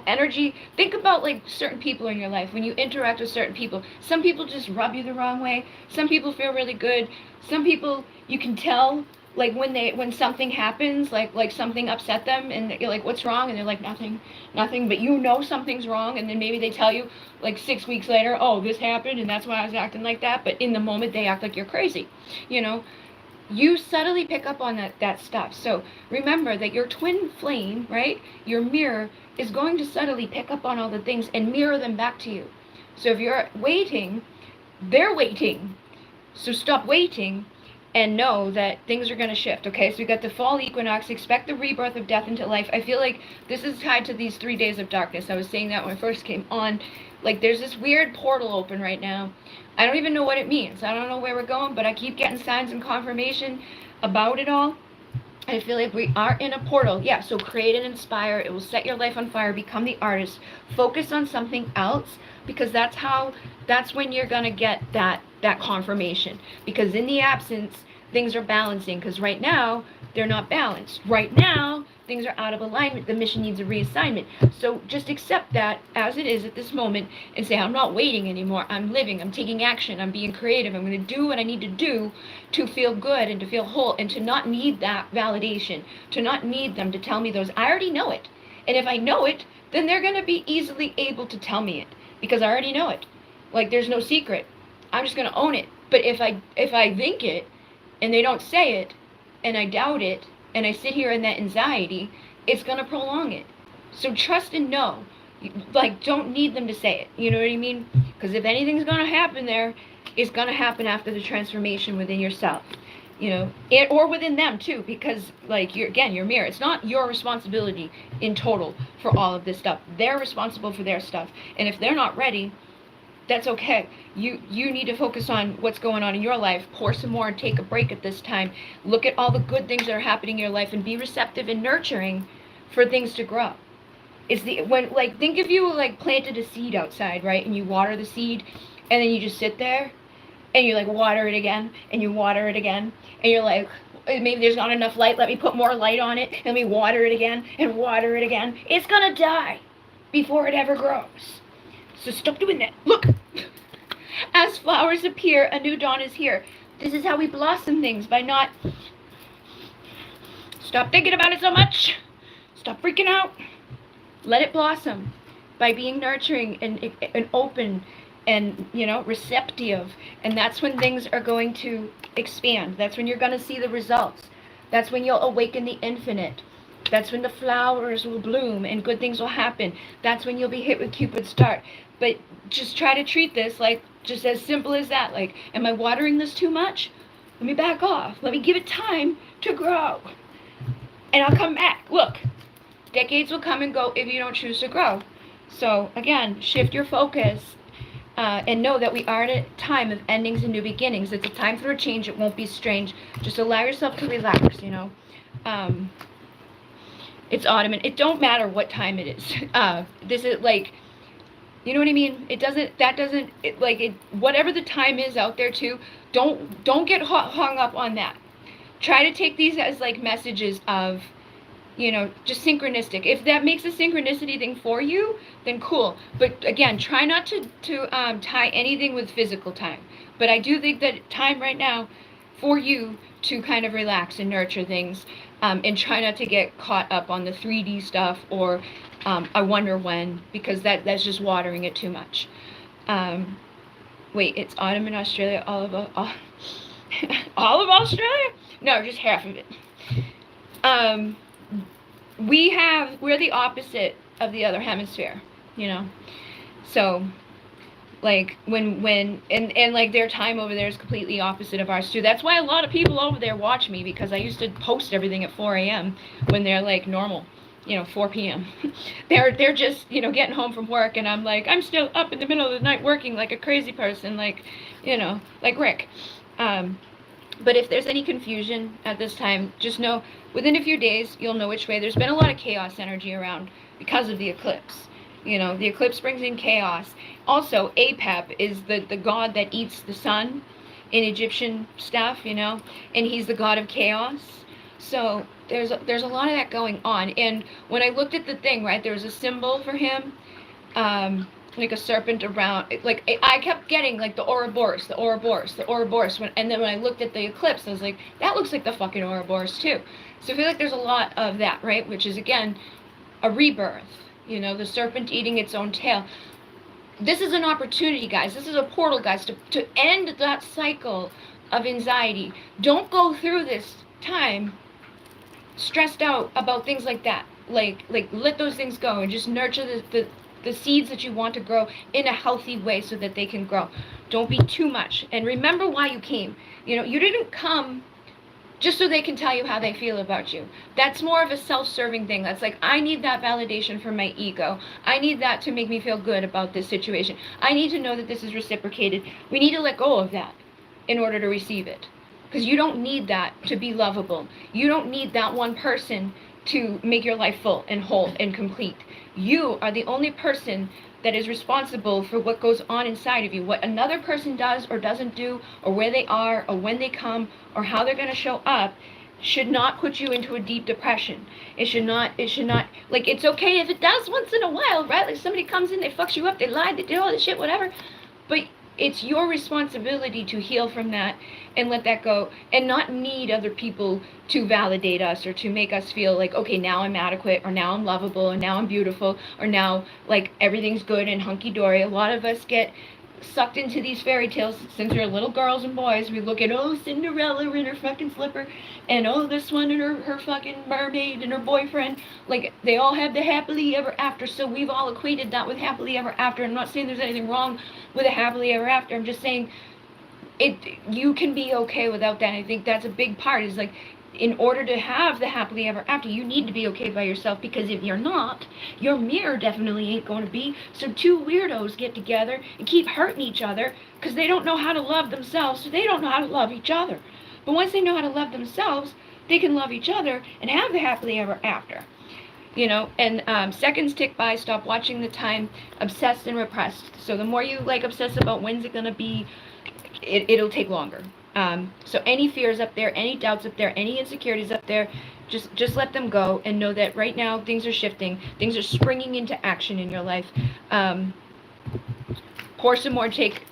energy. Think about like certain people in your life. When you interact with certain people, some people just rub you the wrong way. Some people feel really good. Some people you can tell like when something happens, like something upset them, and you're like, what's wrong? And they're like, nothing. But something's wrong, and then maybe they tell you like 6 weeks later, oh, this happened, and that's why I was acting like that. But in the moment, they act like you're crazy. You subtly pick up on that stuff. So remember that your twin flame, right? Your mirror is going to subtly pick up on all the things and mirror them back to you. So if you're waiting, they're waiting. So stop waiting and know that things are going to shift, okay? So we got the fall equinox. Expect the rebirth of death into life. I feel like this is tied to these 3 days of darkness. I was saying that when I first came on. Like, there's this weird portal open right now. I don't even know what it means. I don't know where we're going, but I keep getting signs and confirmation about it all. I feel like we are in a portal. Yeah, so create and inspire. It will set your life on fire. Become the artist. Focus on something else, because that's when you're going to get that confirmation. Because in the absence, things are balancing. Because right now, they're not balanced. Right now, things are out of alignment. The mission needs a reassignment. So just accept that as it is at this moment and say, I'm not waiting anymore. I'm living. I'm taking action. I'm being creative. I'm going to do what I need to do to feel good and to feel whole and to not need that validation, to not need them to tell me those. I already know it. And if I know it, then they're going to be easily able to tell me it because I already know it. Like, there's no secret. I'm just going to own it. But if I think it and they don't say it and I doubt it and I sit here in that anxiety, it's going to prolong it. So trust and know. Like, don't need them to say it. You know what I mean? Because if anything's going to happen there, it's going to happen after the transformation within yourself. You know, or within them too, because like your mirror. It's not your responsibility in total for all of this stuff. They're responsible for their stuff, and if they're not ready, that's okay. You need to focus on what's going on in your life. Pour some more and take a break at this time. Look at all the good things that are happening in your life and be receptive and nurturing for things to grow. It's like, think if you like planted a seed outside, right? And you water the seed and then you just sit there and you like water it again and you water it again and you're like, maybe there's not enough light, let me put more light on it, and we water it again and water it again. It's gonna die before it ever grows. So stop doing that. Look, as flowers appear, a new dawn is here. This is how we blossom things, by not stop thinking about it so much, stop freaking out, let it blossom by being nurturing and open and, you know, receptive. And that's when things are going to expand. That's when you're going to see the results. That's when you'll awaken the infinite. That's when the flowers will bloom and good things will happen. That's when you'll be hit with Cupid's dart. But just try to treat this like just as simple as that. Like, am I watering this too much? Let me back off. Let me give it time to grow. And I'll come back. Look, decades will come and go if you don't choose to grow. So again, shift your focus. And know that we are at a time of endings and new beginnings. It's a time for a change. It won't be strange. Just allow yourself to relax, you know. It's autumn, and it don't matter what time it is. This is like, you know what I mean? Whatever the time is out there too, don't get hung up on that. Try to take these as like messages of, you know, just synchronistic. If that makes a synchronicity thing for you, then cool. But again, try not to tie anything with physical time. But I do think that time right now for you to kind of relax and nurture things, and try not to get caught up on the 3D stuff or I wonder when, because that's just watering it too much. Wait, it's autumn in Australia, all of Australia? No, just half of it. We're the opposite of the other hemisphere, you know. So like when and like their time over there is completely opposite of ours too. That's why a lot of people over there watch me, because I used to post everything at 4 a.m. when they're like normal, you know, 4 p.m. they're just, you know, getting home from work, and I'm like, I'm still up in the middle of the night working like a crazy person, like, you know, like Rick. But if there's any confusion at this time, just know within a few days you'll know which way. There's been a lot of chaos energy around because of the eclipse. You know, the eclipse brings in chaos. Also, Apep is the god that eats the sun in Egyptian stuff, you know, and he's the god of chaos. So there's a lot of that going on. And when I looked at the thing, right, there was a symbol for him, like a serpent around, like I kept getting like the Ouroboros, the Ouroboros, the Ouroboros. And then when I looked at the eclipse, I was like, that looks like the fucking Ouroboros too. So I feel like there's a lot of that, right, which is again a rebirth. You know, the serpent eating its own tail. This is an opportunity, guys. This is a portal, guys, to end that cycle of anxiety. Don't go through this time stressed out about things like that. Like let those things go and just nurture the seeds that you want to grow in a healthy way so that they can grow. Don't be too much. And remember why you came. You know, you didn't come just so they can tell you how they feel about you. That's more of a self-serving thing. That's like, I need that validation from my ego. I need that to make me feel good about this situation. I need to know that this is reciprocated. We need to let go of that in order to receive it. Because you don't need that to be lovable. You don't need that one person to make your life full and whole and complete. You are the only person that is responsible for what goes on inside of you. What another person does or doesn't do, or where they are, or when they come, or how they're going to show up, should not put you into a deep depression. It should not, like, it's okay if it does once in a while, right? Like, somebody comes in, they fucks you up, they lied, they did all this shit, whatever. But it's your responsibility to heal from that and let that go, and not need other people to validate us or to make us feel like, okay, now I'm adequate, or now I'm lovable, or now I'm beautiful, or now, like, everything's good and hunky-dory. A lot of us get sucked into these fairy tales since we're little girls and boys. We look at, oh, Cinderella in her fucking slipper, and oh, this one and her fucking mermaid and her boyfriend. Like, they all have the happily ever after, so we've all equated that with happily ever after. I'm not saying there's anything wrong with a happily ever after. I'm just saying you can be okay without that. And I think that's a big part, is like, in order to have the happily ever after, you need to be okay by yourself, because if you're not, your mirror definitely ain't going to be. So two weirdos get together and keep hurting each other because they don't know how to love themselves, so they don't know how to love each other. But once they know how to love themselves, they can love each other and have the happily ever after. You know, and seconds tick by, stop watching the time, obsessed and repressed. So the more you, like, obsess about when's it going to be, it'll take longer. So any fears up there, any doubts up there, any insecurities up there, just let them go, and know that right now things are shifting, things are springing into action in your life. Pour some more, take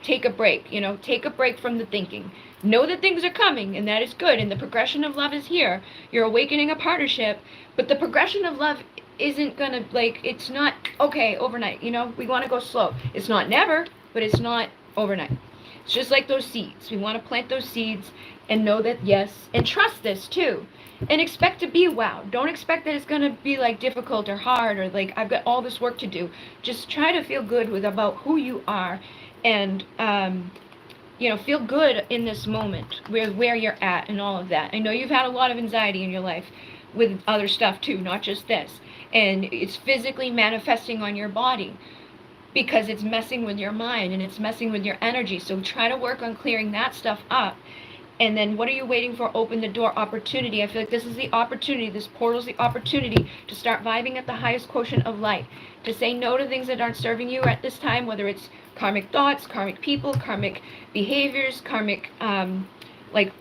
a break, you know, take a break from the thinking. Know that things are coming, and that is good, and the progression of love is here. You're awakening a partnership, but the progression of love isn't gonna, like, it's not, okay, overnight, you know, we want to go slow. It's not never, but it's not overnight. It's just like those seeds. We want to plant those seeds and know that, yes, and trust this too. And expect to be wowed. Don't expect that it's going to be, like, difficult or hard, or like, I've got all this work to do. Just try to feel good with about who you are, and, you know, feel good in this moment where you're at and all of that. I know you've had a lot of anxiety in your life with other stuff too, not just this. And it's physically manifesting on your body, because it's messing with your mind and it's messing with your energy. So try to work on clearing that stuff up. And then what are you waiting for? Open the door. Opportunity. I feel like this is the opportunity. This portal is the opportunity to start vibing at the highest quotient of light. To say no to things that aren't serving you at this time, whether it's karmic thoughts, karmic people, karmic behaviors, karmic like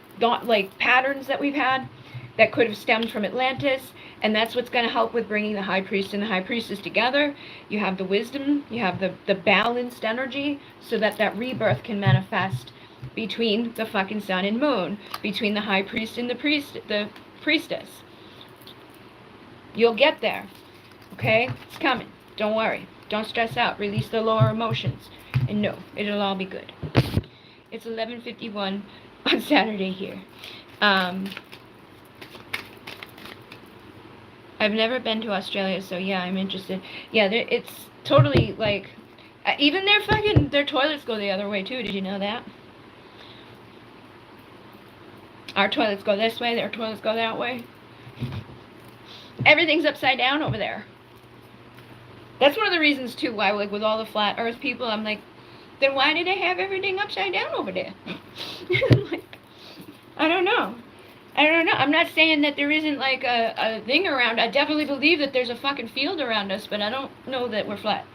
patterns that we've had that could have stemmed from Atlantis. And that's what's going to help with bringing the high priest and the high priestess together. You have the wisdom, you have the balanced energy, so that that rebirth can manifest between the fucking sun and moon, between the high priest and the priestess. You'll get there, okay? It's coming. Don't worry. Don't stress out. Release the lower emotions, and no, it'll all be good. It's 11:51 on Saturday here. I've never been to Australia, so yeah, I'm interested. Yeah, it's totally, like, even their toilets go the other way too. Did you know that? Our toilets go this way, their toilets go that way. Everything's upside down over there. That's one of the reasons too why, like, with all the flat earth people, I'm like, then why do they have everything upside down over there? Like, I don't know. I'm not saying that there isn't, like, a thing around. I definitely believe that there's a fucking field around us, but I don't know that we're flat.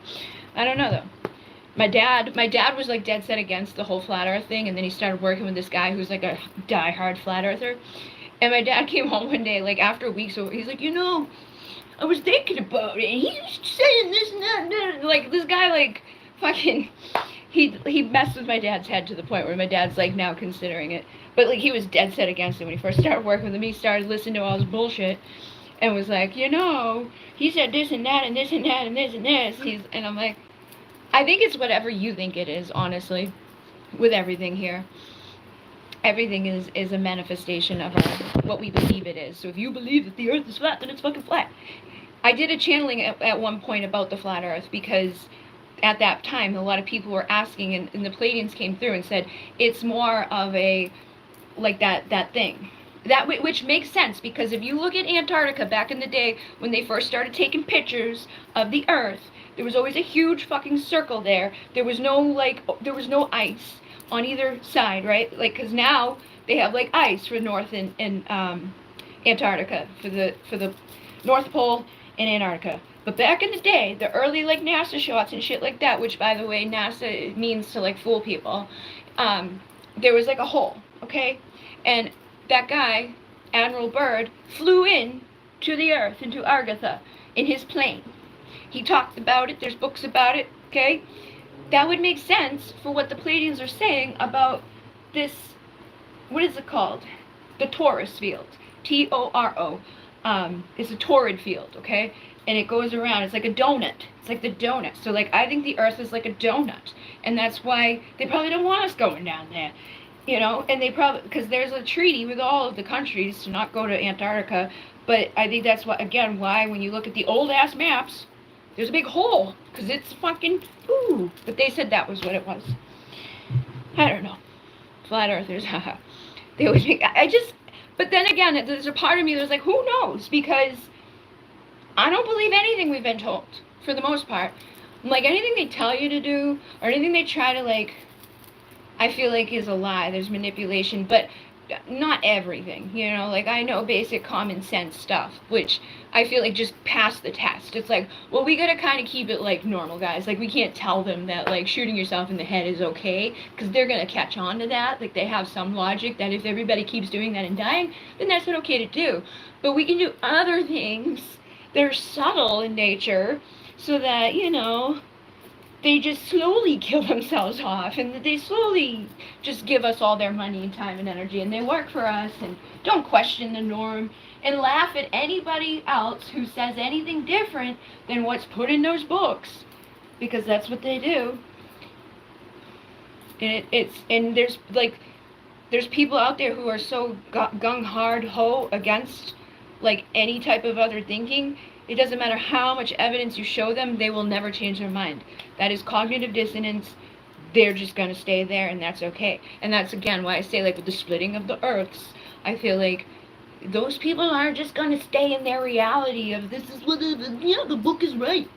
I don't know, though. My dad was, like, dead set against the whole flat earth thing, and then he started working with this guy who's, like, a die-hard flat earther. And my dad came home one day, like, after a week, so he's like, you know, I was thinking about it, and he's saying this and that and that. Like, this guy, like, fucking, he messed with my dad's head to the point where my dad's, like, now considering it. But, like, he was dead set against it when he first started working with him. He started listening to all his bullshit and was like, you know, he said this and that and this and that and this and this. And I'm like, I think it's whatever you think it is, honestly, with everything here. Everything is a manifestation of what we believe it is. So if you believe that the earth is flat, then it's fucking flat. I did a channeling at one point about the flat earth, because at that time a lot of people were asking, and the Pleiadians came through and said it's more of a, like, that thing, which makes sense, because if you look at Antarctica back in the day when they first started taking pictures of the Earth, there was always a huge fucking circle there. There was no ice on either side, right? Like, because now they have like ice for North and Antarctica, for the North Pole and Antarctica. But back in the day, the early like NASA shots and shit like that, which by the way NASA means to like fool people, there was like a hole, okay, and that guy, Admiral Byrd, flew in to the Earth, into Agartha, in his plane. He talked about it, there's books about it, okay? That would make sense for what the Pleiadians are saying about this, what is it called? The Taurus field. T-O-R-O. It's a torrid field, okay? And it goes around, it's like a donut. It's like the donut. So, like, I think the Earth is like a donut. And that's why they probably don't want us going down there. You know, and they probably, because there's a treaty with all of the countries to not go to Antarctica, but I think that's what, again, why when you look at the old-ass maps, there's a big hole, because it's fucking, ooh, but they said that was what it was. I don't know. Flat earthers, haha. They always make, but then again, there's a part of me that's like, who knows, because I don't believe anything we've been told, for the most part. Like, anything they tell you to do, or anything they try to, like, I feel like is a lie. There's manipulation, but not everything, you know? Like, I know basic common sense stuff, which I feel like just passed the test. It's like, well, we gotta kind of keep it, like, normal, guys. Like, we can't tell them that, like, shooting yourself in the head is okay, because they're gonna catch on to that. Like, they have some logic that if everybody keeps doing that and dying, then that's not okay to do. But we can do other things that are subtle in nature, so that, you know, they just slowly kill themselves off, and they slowly just give us all their money and time and energy, and they work for us, and don't question the norm, and laugh at anybody else who says anything different than what's put in those books, because that's what they do. And there's people out there who are so gung-hard-ho against, like, any type of other thinking. It doesn't matter how much evidence you show them, they will never change their mind. That is cognitive dissonance. They're just going to stay there, and that's okay. And that's, again, why I say, like, with the splitting of the Earths, I feel like those people aren't just going to stay in their reality of this is what the book is right.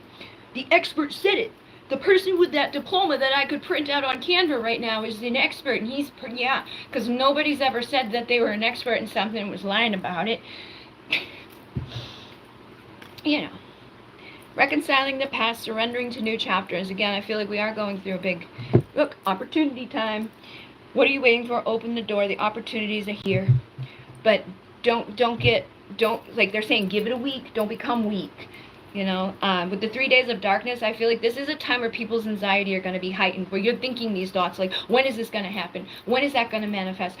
The expert said it. The person with that diploma that I could print out on Canva right now is an expert, and he's, yeah, because nobody's ever said that they were an expert in something and was lying about it. You know, reconciling the past, surrendering to new chapters. Again, I feel like we are going through a big, look, opportunity time. What are you waiting for? Open the door. The opportunities are here. But don't, like they're saying, give it a week. Don't become weak. You know, with the 3 days of darkness, I feel like this is a time where people's anxiety are going to be heightened, where you're thinking these thoughts like, when is this going to happen? When is that going to manifest?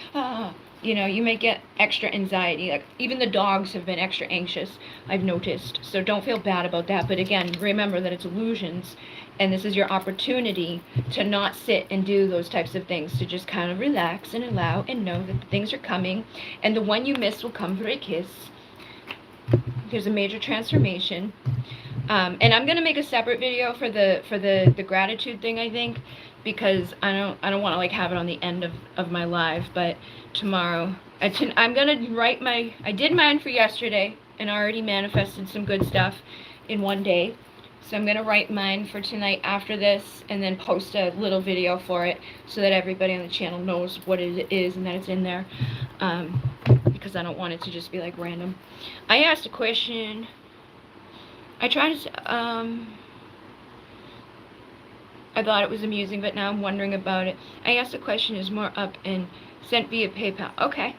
You know, you may get extra anxiety. Like, even the dogs have been extra anxious, I've noticed. So don't feel bad about that. But again, remember that it's illusions. And this is your opportunity to not sit and do those types of things. To just kind of relax and allow and know that the things are coming. And the one you miss will come for a kiss. There's a major transformation. And I'm going to make a separate video for the gratitude thing, I think. Because I don't want to like have it on the end of my live, but tomorrow I'm gonna write I did mine for yesterday and already manifested some good stuff in one day, so I'm gonna write mine for tonight after this and then post a little video for it so that everybody on the channel knows what it is and that it's in there, because I don't want it to just be like random. I asked a question. I tried to I thought it was amusing, but now I'm wondering about it. I asked a question, is more up and sent via PayPal. Okay.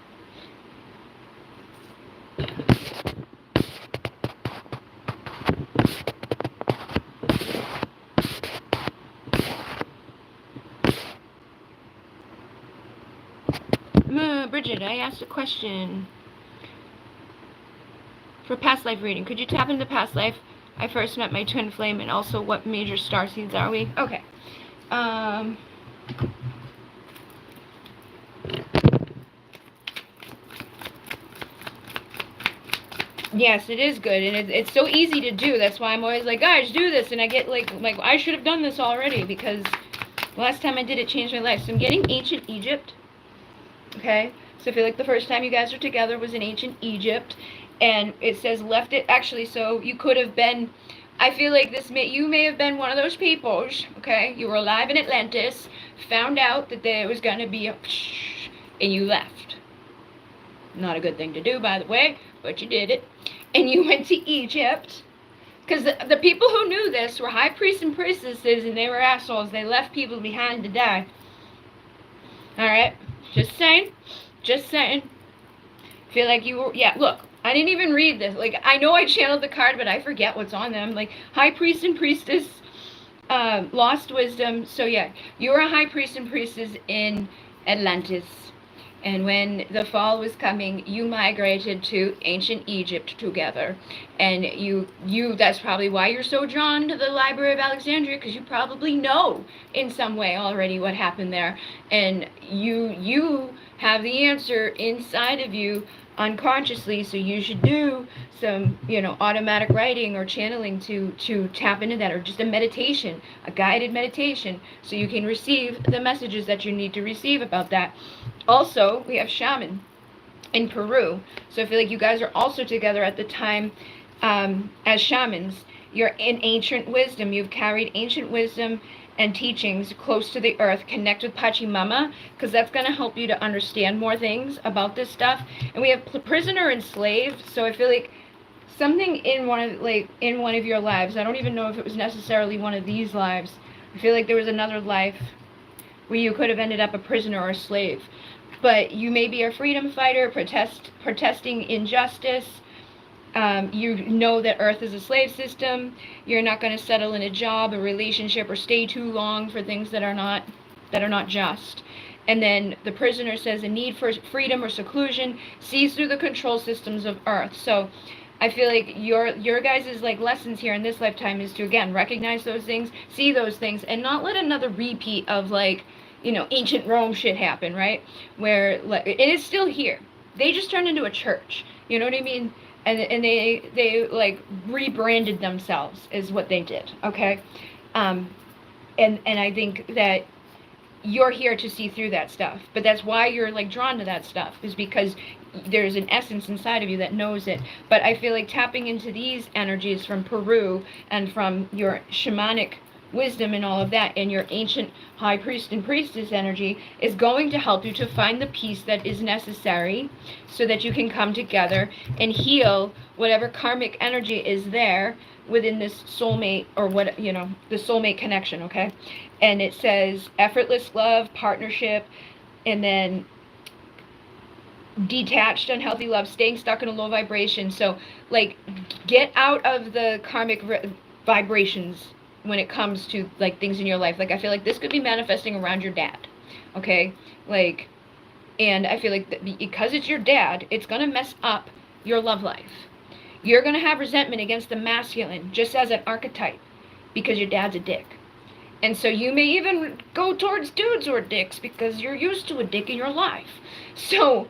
Bridget, I asked a question. For past life reading, could you tap into past life? I first met my twin flame, and also what major star seeds are we? Okay. Yes, it is good, and it's so easy to do. That's why I'm always like, guys, do this, and I get like I should have done this already, because last time I did it changed my life. So I'm getting ancient Egypt. Okay, So I feel like the first time you guys were together was in ancient Egypt, and it says left it, actually, so you could have been, I feel like you may have been one of those people, okay? You were alive in Atlantis, found out that there was going to be a and you left. Not a good thing to do, by the way, but you did it. And you went to Egypt, because the people who knew this were high priests and priestesses, and they were assholes. They left people behind to die. Alright? Just saying. Just saying. Feel like you were, yeah, look, I didn't even read this. Like, I know I channeled the card, but I forget what's on them. Like, high priest and priestess, lost wisdom. So yeah, you were a high priest and priestess in Atlantis. And when the fall was coming, you migrated to ancient Egypt together. And that's probably why you're so drawn to the Library of Alexandria, because you probably know in some way already what happened there. And you have the answer inside of you unconsciously, so you should do some, automatic writing or channeling to tap into that, or just a meditation, a guided meditation, so you can receive the messages that you need to receive about that. Also, we have shaman in Peru, so I feel like you guys are also together at the time as shamans. You're in ancient wisdom. You've carried ancient wisdom and teachings close to the earth. Connect with Pachamama, because that's going to help you to understand more things about this stuff. And we have prisoner and slave, so I feel like something in one of your lives, I don't even know if it was necessarily one of these lives, I feel like there was another life where you could have ended up a prisoner or a slave. But you may be a freedom fighter, protesting injustice. You know that Earth is a slave system. You're not going to settle in a job, a relationship, or stay too long for things that are not just. And then the prisoner says a need for freedom or seclusion sees through the control systems of Earth. So I feel like your guys' lessons here in this lifetime is to, again, recognize those things, see those things, and not let another repeat of ancient Rome shit happen, right? Where it is still here. They just turned into a church. You know what I mean? And they rebranded themselves is what they did. Okay, and I think that you're here to see through that stuff. But that's why you're drawn to that stuff, is because there's an essence inside of you that knows it. But I feel like tapping into these energies from Peru and from your shamanic wisdom and all of that, and your ancient high priest and priestess energy is going to help you to find the peace that is necessary so that you can come together and heal whatever karmic energy is there within this soulmate, or the soulmate connection. Okay, and it says effortless love, partnership, and then detached unhealthy love, staying stuck in a low vibration. So get out of the karmic vibrations when it comes to things in your life. I feel like this could be manifesting around your dad, okay? And I feel like because it's your dad, it's gonna mess up your love life. You're gonna have resentment against the masculine just as an archetype because your dad's a dick. And so you may even go towards dudes or dicks because you're used to a dick in your life. So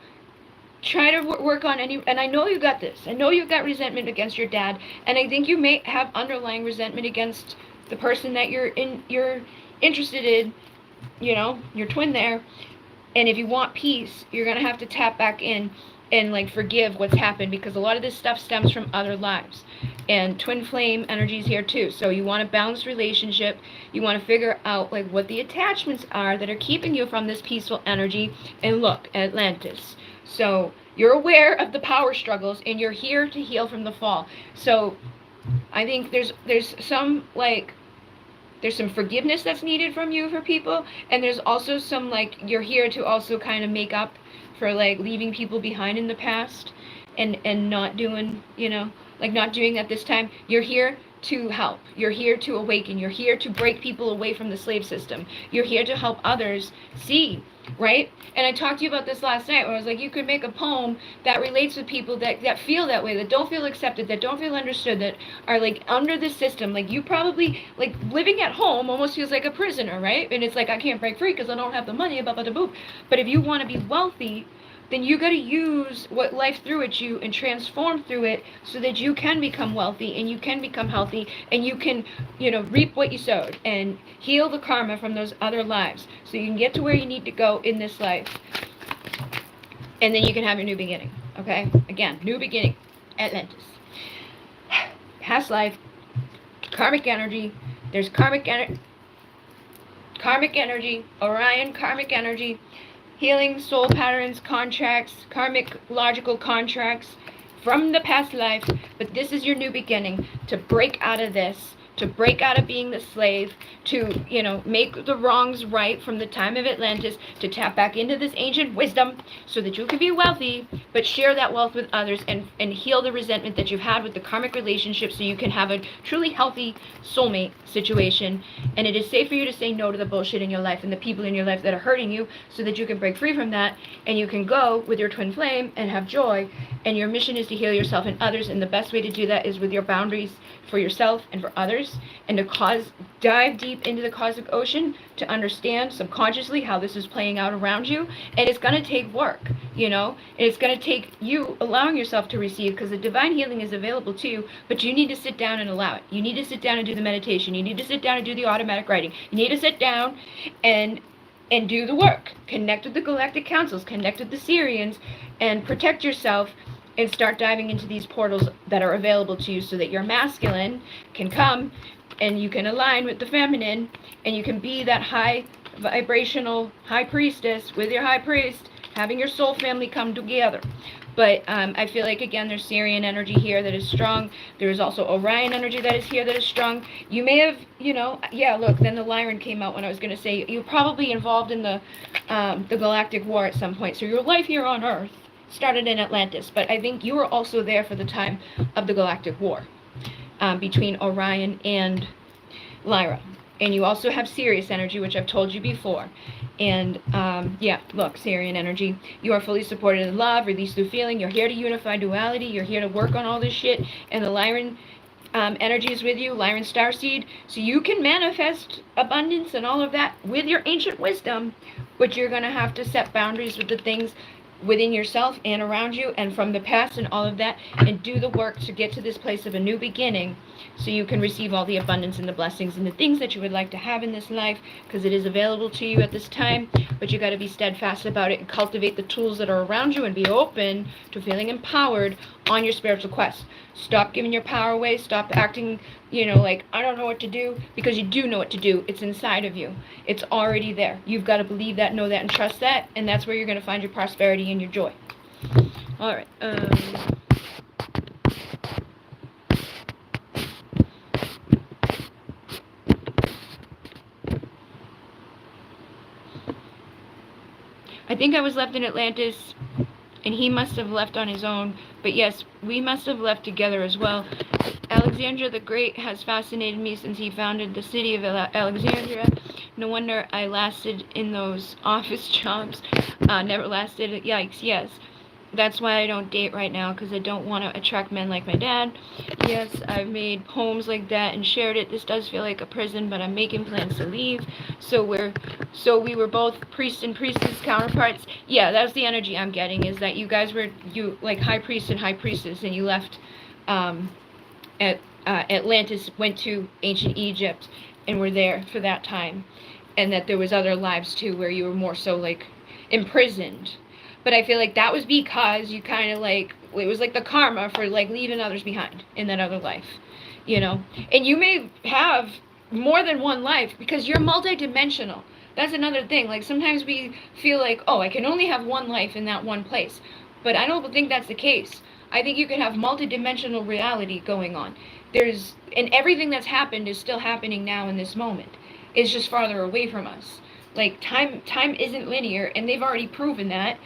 try to work on and I know you got this. I know you've got resentment against your dad, and I think you may have underlying resentment against the person that you're interested in, your twin there. And if you want peace, you're going to have to tap back in and forgive what's happened, because a lot of this stuff stems from other lives. And twin flame energy's here too. So you want a balanced relationship. You want to figure out what the attachments are that are keeping you from this peaceful energy. And look, Atlantis. So you're aware of the power struggles, and you're here to heal from the fall. So I think there's some there's some forgiveness that's needed from you for people, and there's also some you're here to also kind of make up for leaving people behind in the past and not doing not doing that this time. You're here to help. You're here to awaken. You're here to break people away from the slave system. You're here to help others see, right? And I talked to you about this last night, where I was you could make a poem that relates with people that feel that way, that don't feel accepted, that don't feel understood, that are under the system. You probably living at home almost feels like a prisoner, right? And it's I can't break free because I don't have the money, blah, blah, blah, blah. But if you want to be wealthy, then you got to use what life threw at you and transform through it so that you can become wealthy and you can become healthy and you can, reap what you sowed and heal the karma from those other lives so you can get to where you need to go in this life. And then you can have your new beginning. Okay? Again, new beginning. Atlantis. Past life. Karmic energy. There's karmic energy. Orion, karmic energy, healing, soul patterns, contracts, karmic logical contracts from the past life. But this is your new beginning to break out of this, to break out of being the slave, to, make the wrongs right from the time of Atlantis, to tap back into this ancient wisdom so that you can be wealthy, but share that wealth with others and heal the resentment that you've had with the karmic relationship so you can have a truly healthy soulmate situation. And it is safe for you to say no to the bullshit in your life and the people in your life that are hurting you so that you can break free from that and you can go with your twin flame and have joy. And your mission is to heal yourself and others, and the best way to do that is with your boundaries for yourself and for others, and to dive deep into the cosmic ocean to understand subconsciously how this is playing out around you. And it's going to take work, and it's going to take you allowing yourself to receive, because the divine healing is available to you, but you need to sit down and allow it. You need to sit down and do the meditation. You need to sit down and do the automatic writing. You need to sit down and do the work. Connect with the galactic councils, connect with the Sirians, and protect yourself, and start diving into these portals that are available to you so that your masculine can come and you can align with the feminine, and you can be that high vibrational high priestess with your high priest, having your soul family come together. But I feel like, again, there's Sirian energy here that is strong. There is also Orion energy that is here that is strong. You may have, yeah, look, then the Lyran came out when I was going to say, you're probably involved in the Galactic War at some point. So your life here on Earth started in Atlantis, but I think you were also there for the time of the Galactic War between Orion and Lyra. And you also have Sirius energy, which I've told you before. And yeah, look, Sirian energy, you are fully supported in love, release through feeling. You're here to unify duality. You're here to work on all this shit. And the Lyran energy is with you, Lyran starseed. So you can manifest abundance and all of that with your ancient wisdom, but you're going to have to set boundaries with the things within yourself and around you and from the past and all of that, and do the work to get to this place of a new beginning so you can receive all the abundance and the blessings and the things that you would like to have in this life, because it is available to you at this time. But you got to be steadfast about it and cultivate the tools that are around you and be open to feeling empowered on your spiritual quest. Stop giving your power away. Stop acting, like, I don't know what to do, because you do know what to do. It's inside of you. It's already there. You've got to believe that, know that, and trust that, and that's where you're going to find your prosperity and your joy. All right. I think I was left in Atlantis, and he must have left on his own. But yes, we must have left together as well. Alexander the Great has fascinated me since he founded the city of Alexandria. No wonder I lasted in those office jobs. Never lasted. Yikes, yes. That's why I don't date right now, because I don't want to attract men like my dad. Yes, I've made poems like that and shared it. This does feel like a prison, but I'm making plans to leave. So we were both priest and priestess counterparts. Yeah, that's the energy I'm getting, is that you guys were, like high priest and high priestess, and you left at Atlantis, went to ancient Egypt, and were there for that time. And that there was other lives too where you were more so like imprisoned. But I feel like that was because you kind of like, it was like the karma for like leaving others behind in that other life, And you may have more than one life because you're multidimensional. That's another thing. Like sometimes we feel like, oh, I can only have one life in that one place. But I don't think that's the case. I think you can have multidimensional reality going on. And everything that's happened is still happening now in this moment. It's just farther away from us. Like time isn't linear, and they've already proven that.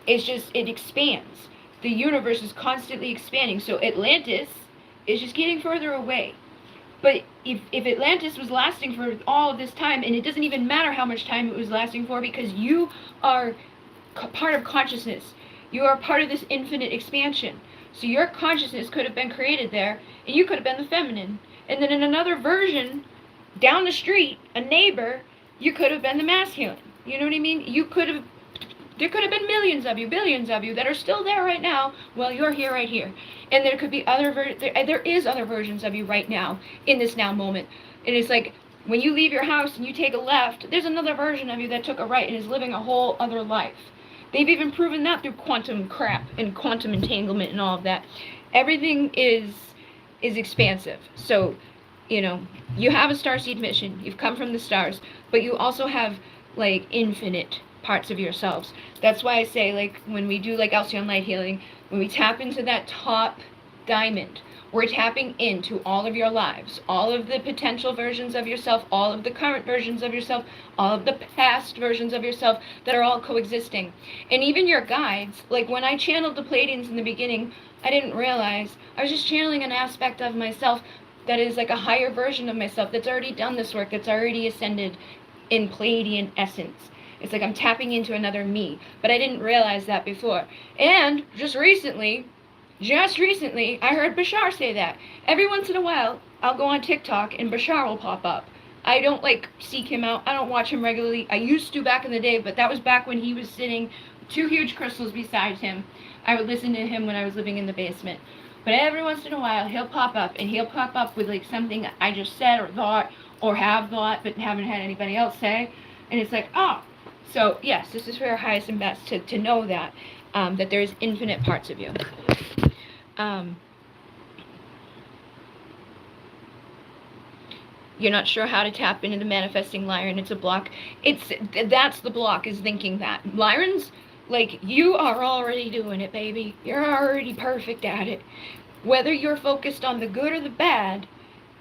It's just, it expands. The universe is constantly expanding. So Atlantis is just getting further away. But if Atlantis was lasting for all of this time, and it doesn't even matter how much time it was lasting for, because you are part of consciousness. You are part of this infinite expansion. So your consciousness could have been created there, and you could have been the feminine. And then in another version, down the street, a neighbor, you could have been the masculine. You know what I mean? There could have been millions of you, billions of you that are still there right now while you're here right here. And there could be there is other versions of you right now in this now moment. And it's like when you leave your house and you take a left, there's another version of you that took a right and is living a whole other life. They've even proven that through quantum crap and quantum entanglement and all of that. Everything is expansive. So, you know, you have a starseed mission. You've come from the stars, but you also have like infinite parts of yourselves. That's why I say, like, when we do like Alcyon light healing, when we tap into that top diamond, we're tapping into all of your lives, all of the potential versions of yourself, all of the current versions of yourself, all of the past versions of yourself that are all coexisting. And even your guides, like when I channeled the Pleiadians in the beginning, I didn't realize I was just channeling an aspect of myself that is like a higher version of myself that's already done this work, that's already ascended in Pleiadian essence. It's like I'm tapping into another me, but I didn't realize that before. And just recently, I heard Bashar say that. Every once in a while, I'll go on TikTok and Bashar will pop up. I don't like seek him out. I don't watch him regularly. I used to back in the day, but that was back when he was sitting 2 huge crystals beside him. I would listen to him when I was living in the basement. But every once in a while, he'll pop up, and he'll pop up with like something I just said or thought or have thought but haven't had anybody else say. And it's like, oh. So yes, this is for your highest and best to know that, that there's infinite parts of you. You're not sure how to tap into the manifesting Lyran. It's a block. That's the block, is thinking that. Lyran's, like, you are already doing it, baby. You're already perfect at it. Whether you're focused on the good or the bad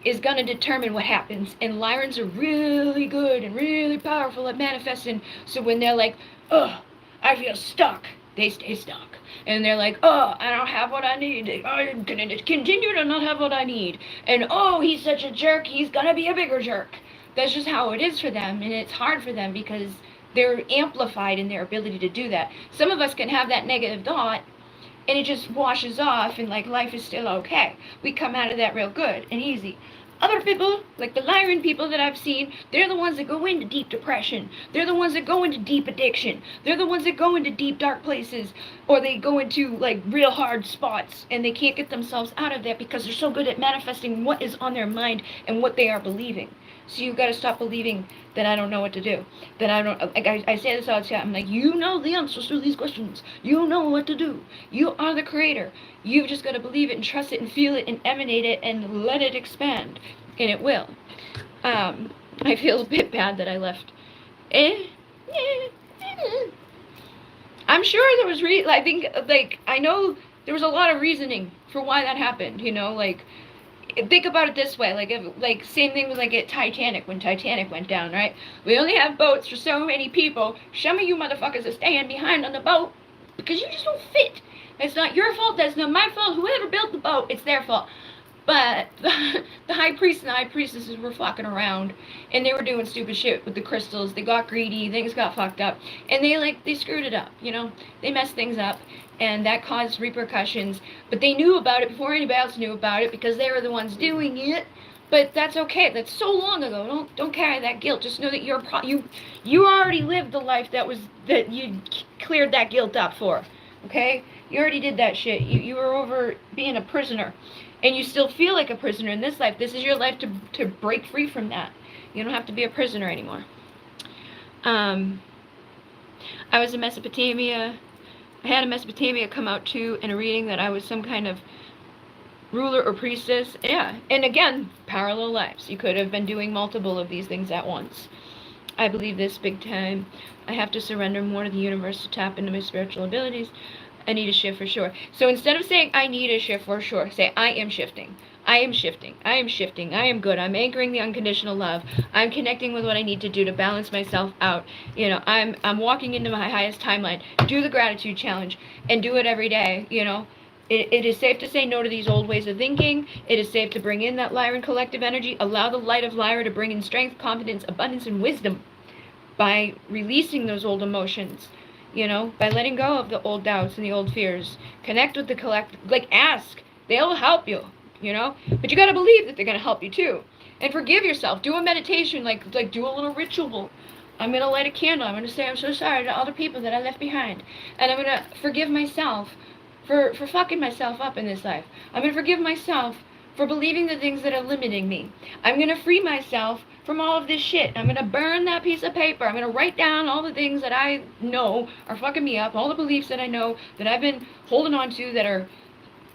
is going to determine what happens. And Lyrans are really good and really powerful at manifesting. So when they're like, oh, I feel stuck, they stay stuck. And they're like, oh, I don't have what I need. I'm going to continue to not have what I need. And, oh, he's such a jerk. He's going to be a bigger jerk. That's just how it is for them. And it's hard for them because they're amplified in their ability to do that. Some of us can have that negative thought and it just washes off and like life is still okay. We come out of that real good and easy. Other people, like the Lyran people that I've seen, they're the ones that go into deep depression. They're the ones that go into deep addiction. They're the ones that go into deep dark places. Or they go into like real hard spots and they can't get themselves out of that because they're so good at manifesting what is on their mind and what they are believing. So you've got to stop believing that I don't know what to do. That I don't, like I say this all the time, I'm like, you know the answers to these questions. You know what to do. You are the creator. You've just got to believe it and trust it and feel it and emanate it and let it expand. And it will. I feel a bit bad that I left. I'm sure there was, I think, like, I know there was a lot of reasoning for why that happened, you know, like, think about it this way, like same thing with like at Titanic, when Titanic went down, right? We only have boats for so many people. Some of you motherfuckers are staying behind on the boat because you just don't fit. It's not your fault, that's not my fault. Whoever built the boat, it's their fault. But the high priest and the high priestesses were fucking around, and they were doing stupid shit with the crystals. They got greedy, things got fucked up, and they screwed it up, you know? They messed things up, and that caused repercussions. But they knew about it before anybody else knew about it because they were the ones doing it. But that's okay. That's so long ago. Don't carry that guilt. Just know that you already lived the life that you cleared that guilt up for. Okay? You already did that shit. You were over being a prisoner. And you still feel like a prisoner in this life. This is your life to break free from that. You don't have to be a prisoner anymore. I was in Mesopotamia. I had a Mesopotamia come out too in a reading that I was some kind of ruler or priestess. Yeah. And again, parallel lives. You could have been doing multiple of these things at once. I believe this big time. I have to surrender more to the universe to tap into my spiritual abilities. I need a shift for sure. So instead of saying I need a shift for sure, say I am shifting. I am shifting. I am shifting. I am good. I'm anchoring the unconditional love. I'm connecting with what I need to do to balance myself out. You know, I'm walking into my highest timeline. Do the gratitude challenge and do it every day, you know. It is safe to say no to these old ways of thinking. It is safe to bring in that Lyran collective energy. Allow the light of Lyra to bring in strength, confidence, abundance, and wisdom by releasing those old emotions. You know, by letting go of the old doubts and the old fears. Connect with the collective. Like, ask. They'll help you, you know. But you got to believe that they're going to help you, too. And forgive yourself. Do a meditation. Like do a little ritual. I'm going to light a candle. I'm going to say I'm so sorry to all the people that I left behind. And I'm going to forgive myself for fucking myself up in this life. I'm going to forgive myself for believing the things that are limiting me. I'm going to free myself from all of this shit. I'm going to burn that piece of paper. I'm going to write down all the things that I know are fucking me up, all the beliefs that I know that I've been holding on to that are,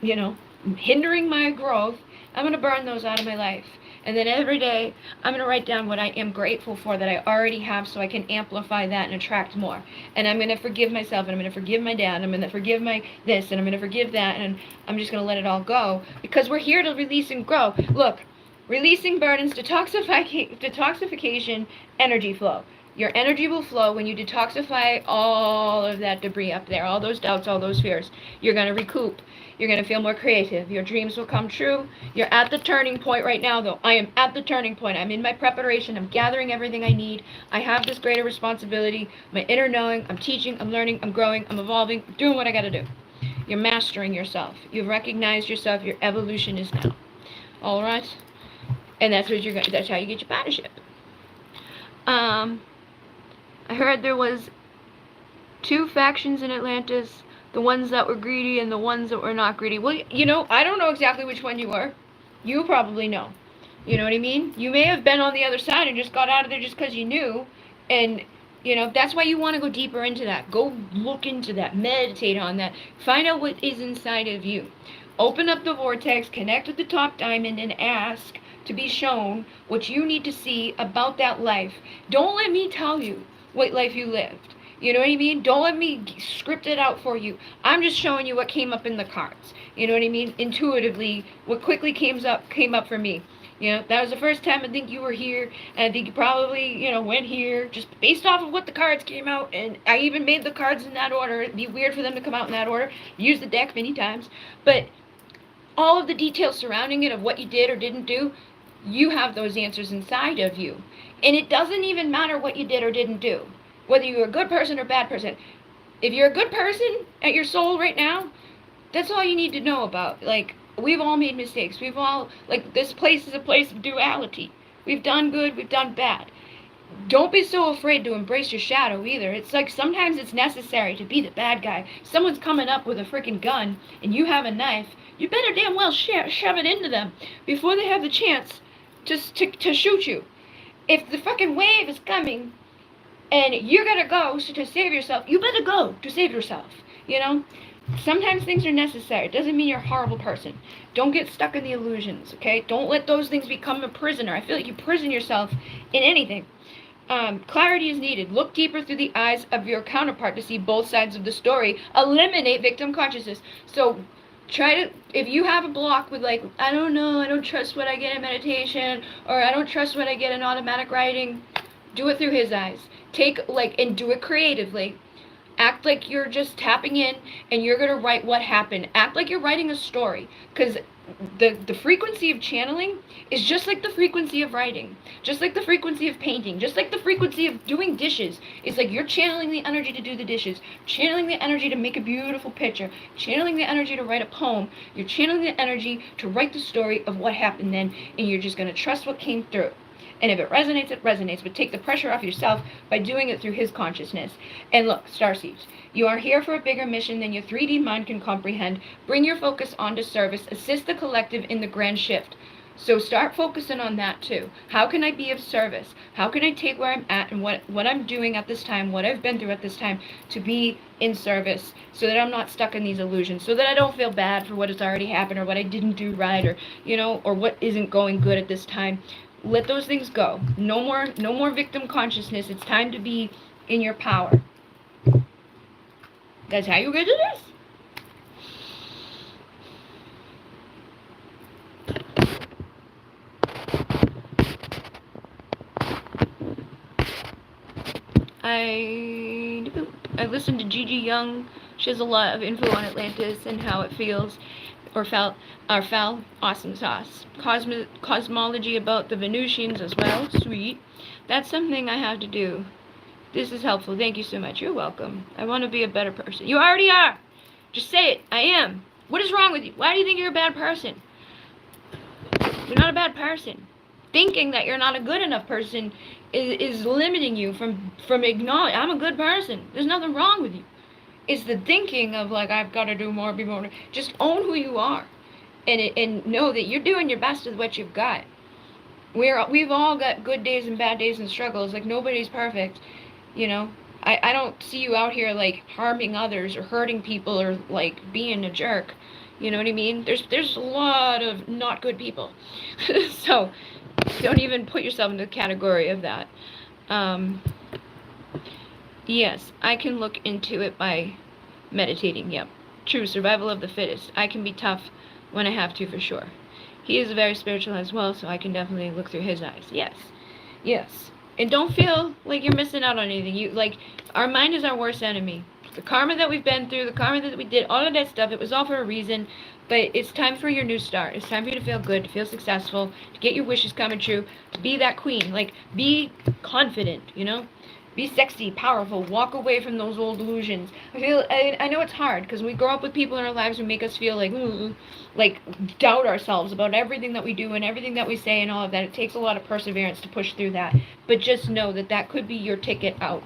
you know, hindering my growth. I'm going to burn those out of my life. And then every day, I'm going to write down what I am grateful for that I already have so I can amplify that and attract more. And I'm going to forgive myself, and I'm going to forgive my dad, and I'm going to forgive my this, and I'm going to forgive that, and I'm just going to let it all go. Because we're here to release and grow. Look, releasing burdens, detoxification, energy flow. Your energy will flow when you detoxify all of that debris up there, all those doubts, all those fears. You're going to recoup. You're going to feel more creative. Your dreams will come true. You're at the turning point right now, though. I am at the turning point. I'm in my preparation. I'm gathering everything I need. I have this greater responsibility. My inner knowing. I'm teaching. I'm learning. I'm growing. I'm evolving. I'm doing what I got to do. You're mastering yourself. You've recognized yourself. Your evolution is now. All right? And that's what you're going. That's how you get your partnership. I heard there was 2 factions in Atlantis. The ones that were greedy and the ones that were not greedy. Well, you know, I don't know exactly which one you were. You probably know. You know what I mean? You may have been on the other side and just got out of there just because you knew. And, you know, that's why you want to go deeper into that. Go look into that. Meditate on that. Find out what is inside of you. Open up the vortex. Connect with the top diamond and ask to be shown what you need to see about that life. Don't let me tell you what life you lived. You know what I mean? Don't let me script it out for you. I'm just showing you what came up in the cards. You know what I mean? Intuitively, what quickly came up for me. You know, that was the first time I think you were here, and I think you probably, you know, went here just based off of what the cards came out, and I even made the cards in that order. It'd be weird for them to come out in that order. Use the deck many times, but all of the details surrounding it of what you did or didn't do, you have those answers inside of you. And it doesn't even matter what you did or didn't do. Whether you're a good person or bad person. If you're a good person at your soul right now, that's all you need to know about. Like, we've all made mistakes. We've all, like, this place is a place of duality. We've done good, we've done bad. Don't be so afraid to embrace your shadow either. It's like sometimes it's necessary to be the bad guy. Someone's coming up with a freaking gun and you have a knife. You better damn well shove it into them before they have the chance to shoot you. If the fucking wave is coming and you're gonna go to save yourself, you better go to save yourself, you know? Sometimes things are necessary. It doesn't mean you're a horrible person. Don't get stuck in the illusions, okay? Don't let those things become a prisoner. I feel like you prison yourself in anything. Clarity is needed. Look deeper through the eyes of your counterpart to see both sides of the story. Eliminate victim consciousness. So try to, if you have a block with like, I don't know, I don't trust what I get in meditation, or I don't trust what I get in automatic writing, do it through his eyes. Take, like, and do it creatively. Act like you're just tapping in and you're going to write what happened. Act like you're writing a story. Because the frequency of channeling is just like the frequency of writing. Just like the frequency of painting. Just like the frequency of doing dishes. It's like you're channeling the energy to do the dishes. Channeling the energy to make a beautiful picture. Channeling the energy to write a poem. You're channeling the energy to write the story of what happened then. And you're just going to trust what came through. And if it resonates, it resonates. But take the pressure off yourself by doing it through his consciousness. And look, Starseeds, you are here for a bigger mission than your 3D mind can comprehend. Bring your focus onto service. Assist the collective in the grand shift. So start focusing on that too. How can I be of service? How can I take where I'm at and what I'm doing at this time, what I've been through at this time, to be in service so that I'm not stuck in these illusions, so that I don't feel bad for what has already happened or what I didn't do right, or, you know, or what isn't going good at this time. Let those things go. No more victim consciousness. It's time to be in your power. That's how you get to this. I listened to Gigi Young. She has a lot of info on Atlantis and how it feels. Or felt. Awesome sauce. Cosmology about the Venusians as well. Sweet. That's something I have to do. This is helpful. Thank you so much. You're welcome. I want to be a better person. You already are. Just say it. I am. What is wrong with you? Why do you think you're a bad person? You're not a bad person. Thinking that you're not a good enough person is limiting you from acknowledging, I'm a good person. There's nothing wrong with you. It's the thinking of like, I've got to do more, be more. Just own who you are. and know that you're doing your best with what you've got. We've all got good days and bad days and struggles. Like, nobody's perfect, you know. I don't see you out here like harming others or hurting people or like being a jerk. You know what I mean? There's a lot of not good people. So don't even put yourself in the category of that. Yes, I can look into it by meditating. Yep. True, survival of the fittest. I can be tough when I have to, for sure. He is very spiritual as well, so I can definitely look through his eyes. Yes. Yes. And don't feel like you're missing out on anything. You like, our mind is our worst enemy. The karma that we've been through, the karma that we did, all of that stuff, it was all for a reason. But it's time for your new start. It's time for you to feel good, to feel successful, to get your wishes coming true, to be that queen. Like, be confident, you know? Be sexy, powerful, walk away from those old illusions. I know it's hard because we grow up with people in our lives who make us feel like doubt ourselves about everything that we do and everything that we say and all of that. It takes a lot of perseverance to push through that. But just know that that could be your ticket out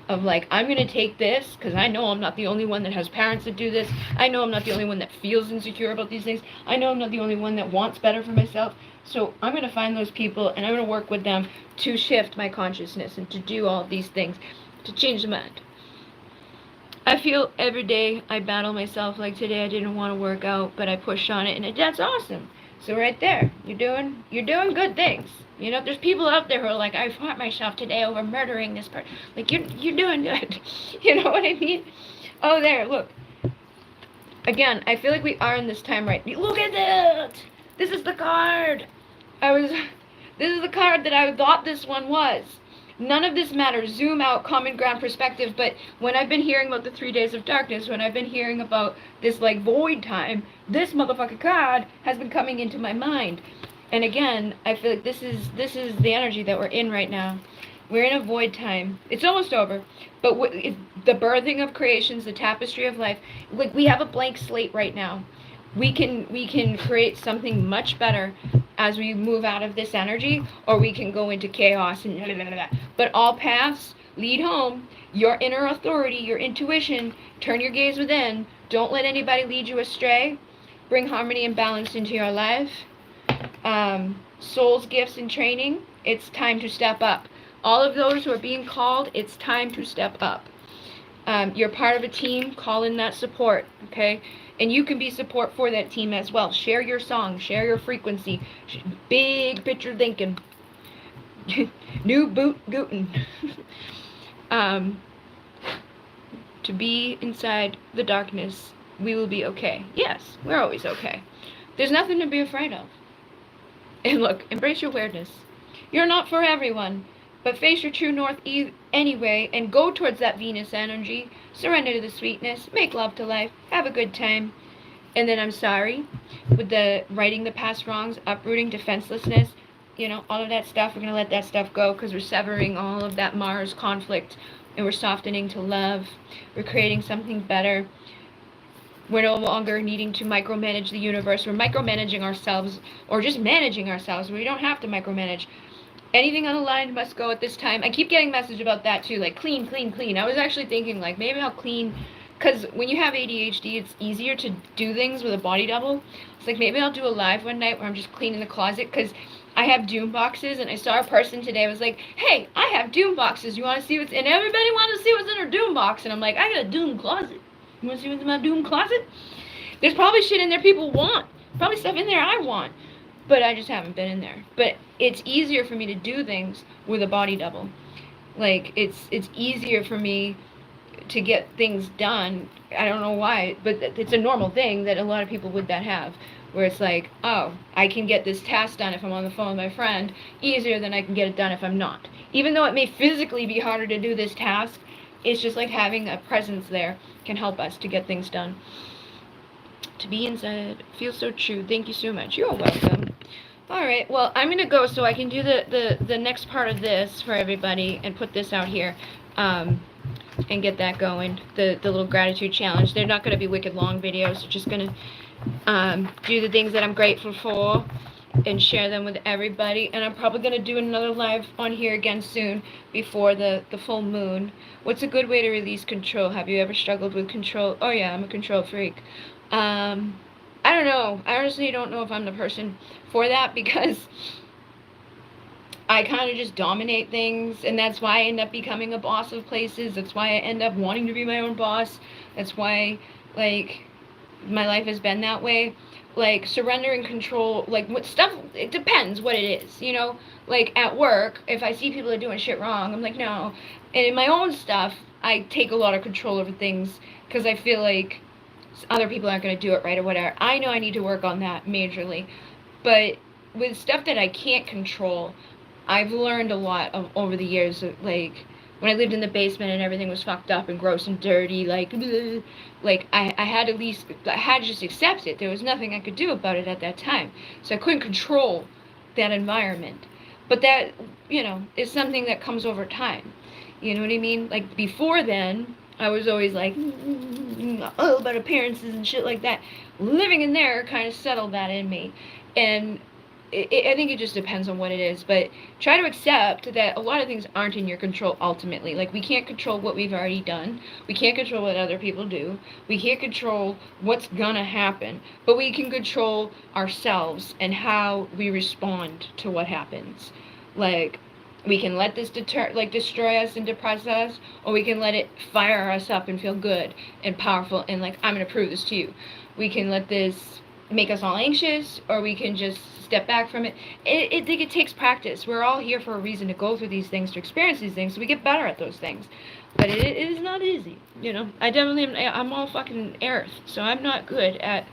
of like, I'm going to take this because I know I'm not the only one that has parents that do this. I know I'm not the only one that feels insecure about these things. I know I'm not the only one that wants better for myself. So I'm going to find those people and I'm going to work with them to shift my consciousness and to do all of these things, to change the mind. I feel every day I battle myself. Like today I didn't want to work out, but I pushed on it, and that's awesome. So right there, you're doing good things. You know, there's people out there who are like, I fought myself today over murdering this person. Like, you're doing good. You know what I mean? Oh, there, look. Again, I feel like we are in this time right. Look at that! This is the card! This is the card that I thought this one was. None of this matters. Zoom out, common ground perspective. But when I've been hearing about the 3 days of darkness, when I've been hearing about this like void time, this motherfucking card has been coming into my mind. And again, I feel like this is the energy that we're in right now. We're in a void time. It's almost over. But the birthing of creations, the tapestry of life, like we have a blank slate right now. We can create something much better as we move out of this energy, or we can go into chaos and blah, blah, blah, blah. But all paths lead home. Your inner authority, your intuition, turn your gaze within. Don't let anybody lead you astray. Bring harmony and balance into your life. Soul's gifts and training, it's time to step up. All of those who are being called, it's time to step up. You're part of a team, call in that support, okay? And you can be support for that team as well. Share your song, share your frequency. Big picture thinking. New boot gootin'. To be inside the darkness, we will be okay. Yes, we're always okay. There's nothing to be afraid of. And look, embrace your weirdness. You're not for everyone, but face your true north anyway and go towards that Venus energy. Surrender to the sweetness. Make love to life. Have a good time. And then I'm sorry with the righting the past wrongs, uprooting defenselessness, you know, all of that stuff. We're going to let that stuff go because we're severing all of that Mars conflict and we're softening to love. We're creating something better. We're no longer needing to micromanage the universe. We're micromanaging ourselves, or just managing ourselves. We don't have to micromanage. Anything unaligned must go at this time. I keep getting message about that too, like clean, clean, clean. I was actually thinking like maybe I'll clean, because when you have ADHD, it's easier to do things with a body double. It's like maybe I'll do a live one night where I'm just cleaning the closet, because I have doom boxes, and I saw a person today was like, hey, I have doom boxes. You want to see what's in? Everybody wants to see what's in her doom box, and I'm like, I got a doom closet. You want to see what's in my doom closet? There's probably shit in there people want. Probably stuff in there I want. But I just haven't been in there. But it's easier for me to do things with a body double. Like, it's easier for me to get things done. I don't know why, but it's a normal thing that a lot of people would that have. Where it's like, oh, I can get this task done if I'm on the phone with my friend easier than I can get it done if I'm not. Even though it may physically be harder to do this task, it's just like having a presence there can help us to get things done. To be inside feels so true. Thank you so much. You're welcome. Alright, well, I'm going to go so I can do the next part of this for everybody and put this out here and get that going. The little gratitude challenge. They're not going to be wicked long videos. They're just going to do the things that I'm grateful for and share them with everybody. And I'm probably going to do another live on here again soon before the full moon. What's a good way to release control? Have you ever struggled with control? Oh yeah, I'm a control freak. I don't know. I honestly don't know if I'm the person for that, because I kind of just dominate things, and that's why I end up becoming a boss of places. That's why I end up wanting to be my own boss. That's why, like, my life has been that way. Like, surrendering control, like, what stuff, it depends what it is, you know? Like, at work, if I see people are doing shit wrong, I'm like, no. And in my own stuff, I take a lot of control over things because I feel like other people aren't going to do it right or whatever. I know I need to work on that majorly. But with stuff that I can't control, I've learned a lot over the years. Like, when I lived in the basement and everything was fucked up and gross and dirty, like, bleh, like I had I had to just accept it. There was nothing I could do about it at that time. So I couldn't control that environment. But that, you know, is something that comes over time. You know what I mean? Like, before then, I was always like, all about appearances and shit like that. Living in there kind of settled that in me. And I think it just depends on what it is, but try to accept that a lot of things aren't in your control ultimately. Like, we can't control what we've already done. We can't control what other people do. We can't control what's gonna happen, but we can control ourselves and how we respond to what happens. Like, we can let this destroy us and depress us, or we can let it fire us up and feel good and powerful and like, I'm gonna prove this to you. We can let this make us all anxious, or we can just step back from it. I think it takes practice. We're all here for a reason, to go through these things, to experience these things, so we get better at those things. But it is not easy, you know. I definitely am. I'm all fucking earth, so I'm not good at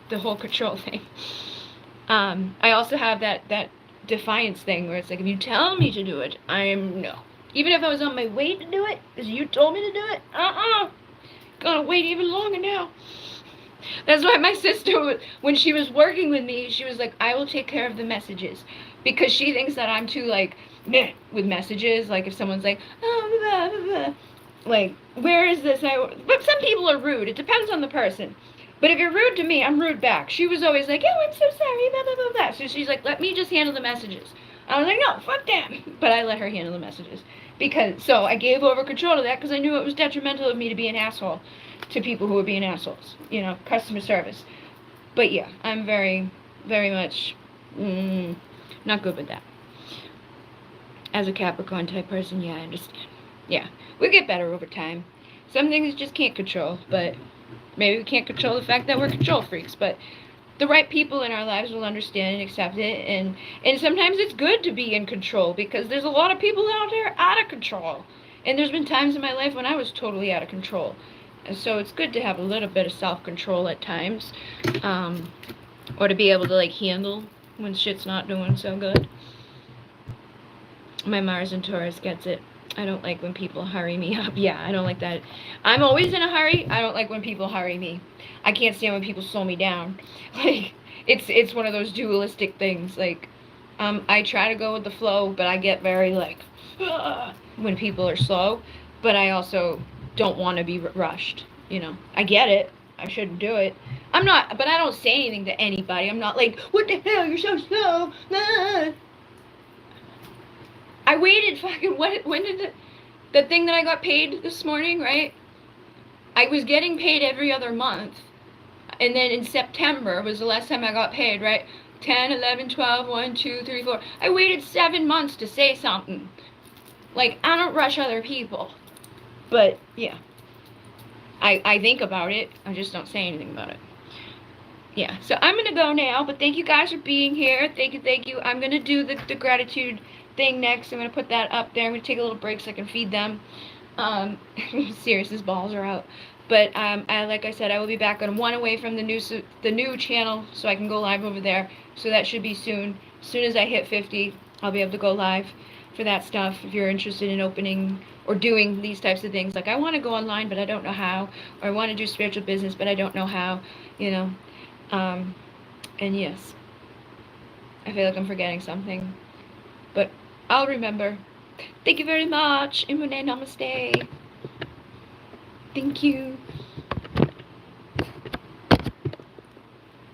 the whole control thing. I also have that defiance thing where it's like, if you tell me to do it, I'm no. Even if I was on my way to do it, because you told me to do it, gonna wait even longer now. That's why my sister, when she was working with me, she was like, I will take care of the messages. Because she thinks that I'm too, like, meh with messages. Like, if someone's like, oh, blah, blah, blah. Like, where is this? But some people are rude. It depends on the person. But if you're rude to me, I'm rude back. She was always like, oh, I'm so sorry, blah, blah, blah, blah. So she's like, let me just handle the messages. I was like, no, fuck them. But I let her handle the messages. So I gave over control to that because I knew it was detrimental of me to be an asshole to people who are being assholes, you know, customer service. But yeah, I'm very, very much not good with that. As a Capricorn type person, yeah, I understand. Yeah, we get better over time. Some things just can't control, but maybe we can't control the fact that we're control freaks, but the right people in our lives will understand and accept it, and sometimes it's good to be in control, because there's a lot of people out there out of control. And there's been times in my life when I was totally out of control. And so it's good to have a little bit of self-control at times, or to be able to, like, handle when shit's not doing so good. My Mars in Taurus gets it. I don't like when people hurry me up. Yeah, I don't like that. I'm always in a hurry. I don't like when people hurry me. I can't stand when people slow me down. Like, it's one of those dualistic things. Like, I try to go with the flow, but I get very, like, when people are slow. But I also don't want to be rushed, you know. I get it. I shouldn't do it. I'm not, but I don't say anything to anybody. I'm not like, what the hell, you're so slow. Ah. I waited fucking, when did the thing that I got paid this morning, right? I was getting paid every other month. And then in September was the last time I got paid, right? 10, 11, 12, 1, 2, 3, 4. I waited 7 months to say something. Like, I don't rush other people. But, yeah. I think about it. I just don't say anything about it. Yeah, so I'm going to go now. But thank you guys for being here. Thank you. I'm going to do the gratitude thing next. I'm going to put that up there. I'm going to take a little break so I can feed them. Sirius's balls are out. But like I said, I will be back on One Away from the new channel, so I can go live over there. So that should be soon. As soon as I hit 50, I'll be able to go live for that stuff. If you're interested in opening or doing these types of things, like, I want to go online, but I don't know how, or I want to do spiritual business, but I don't know how, you know. And yes, I feel like I'm forgetting something, but I'll remember. Thank you very much. Namaste. Thank you.